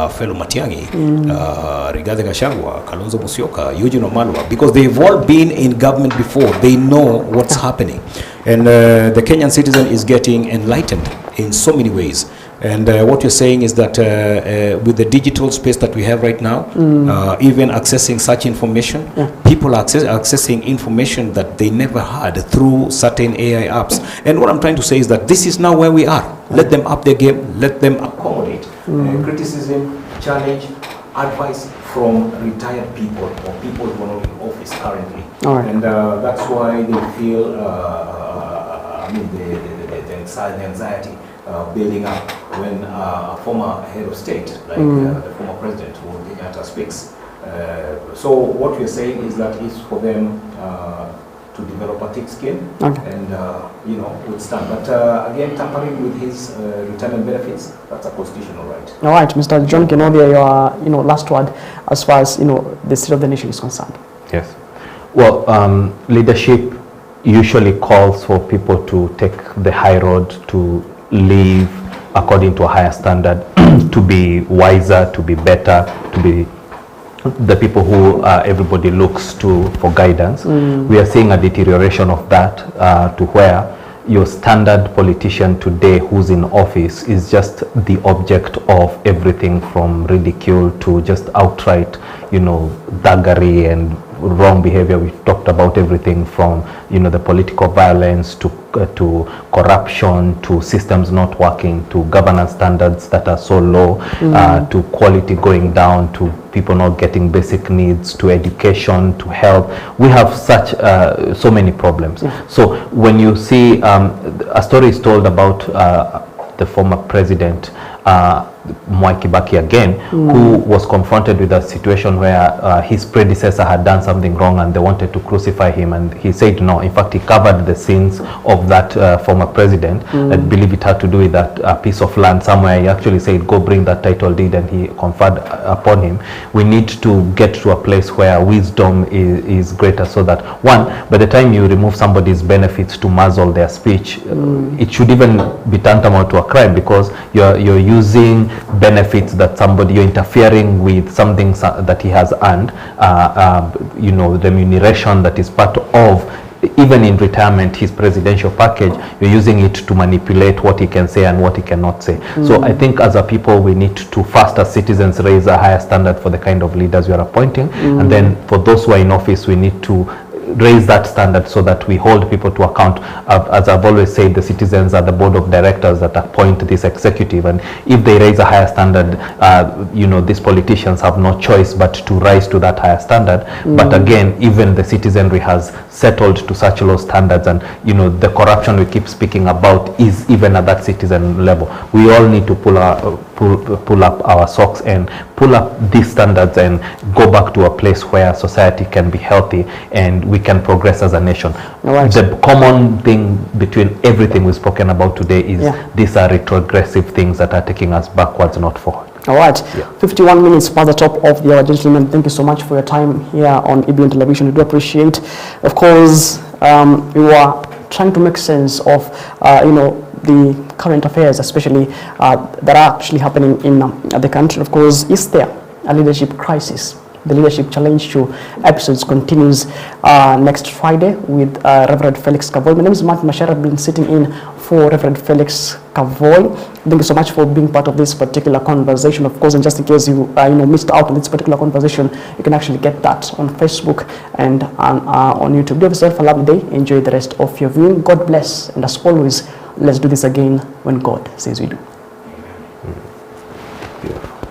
fellow Matiang'i, Rigathi Gachagua, Kalonzo Musyoka, Eugene Wamalwa, because they've all been in government before. They know what's happening. And the Kenyan citizen is getting enlightened in so many ways. And what you're saying is that with the digital space that we have right now, even accessing such information, people are accessing information that they never had through certain AI apps. And what I'm trying to say is that this is now where we are. Let them up their game, let them accommodate criticism, challenge, advice from retired people or people who are not in office currently. And that's why they feel, I mean, the anxiety building up when a former head of state, like the former president, Uhuru Kenyatta, speaks. So what we're saying is that it's for them to develop a thick skin and you know, withstand. But again, tampering with his retirement benefits, that's a constitutional right. All right, Mr. John Kenodia, your last word as far as the state of the nation is concerned. Yes. Well, leadership usually calls for people to take the high road, to live according to a higher standard, to be wiser, to be better, to be the people who everybody looks to for guidance. We are seeing a deterioration of that to where your standard politician today who's in office is just the object of everything from ridicule to just outright, you know, thuggery and wrong behavior. We've talked about everything from, you know, the political violence to corruption, to systems not working, to governance standards that are so low, to quality going down, to people not getting basic needs, to education, to health. We have such so many problems. So when you see a story is told about the former president Mwai Kibaki again, who was confronted with a situation where his predecessor had done something wrong and they wanted to crucify him, and he said no. In fact, he covered the sins of that former president. I believe it had to do with that piece of land somewhere. He actually said, go bring that title deed, and he conferred upon him. We need to get to a place where wisdom is greater, so that one, by the time you remove somebody's benefits to muzzle their speech, it should even be tantamount to a crime, because you're using benefits that somebody, you're interfering with something that he has earned, you know, remuneration that is part of, even in retirement, his presidential package. You're using it to manipulate what he can say and what he cannot say. So I think as a people, we need to first, as citizens, raise a higher standard for the kind of leaders we are appointing, and then for those who are in office, we need to raise that standard so that we hold people to account. As I've always said, the citizens are the board of directors that appoint this executive, and if they raise a higher standard, you know, these politicians have no choice but to rise to that higher standard. But again, even the citizenry has settled to such low standards, and you know, the corruption we keep speaking about is even at that citizen level. We all need to pull up our socks and pull up these standards and go back to a place where society can be healthy and we can progress as a nation. Right. The common thing between everything we've spoken about today is these are retrogressive things that are taking us backwards, not forward. All right, 51 minutes past the top of the hour, gentlemen. Thank you so much for your time here on EBN Television. We do appreciate. Of course, we were trying to make sense of, you know, the current affairs, especially that are actually happening in the country. Of course, is there a leadership crisis? The Leadership Challenge Show episodes continues next Friday with Reverend Felix Kavoy. My name is Machariai. I've been sitting in for Reverend Felix Kavoy. Thank you so much for being part of this particular conversation. Of course, and just in case you missed out on this particular conversation, you can actually get that on Facebook and on YouTube. Do yourself a lovely day. Enjoy the rest of your viewing. God bless. And as always, let's do this again when God says we do. Beautiful.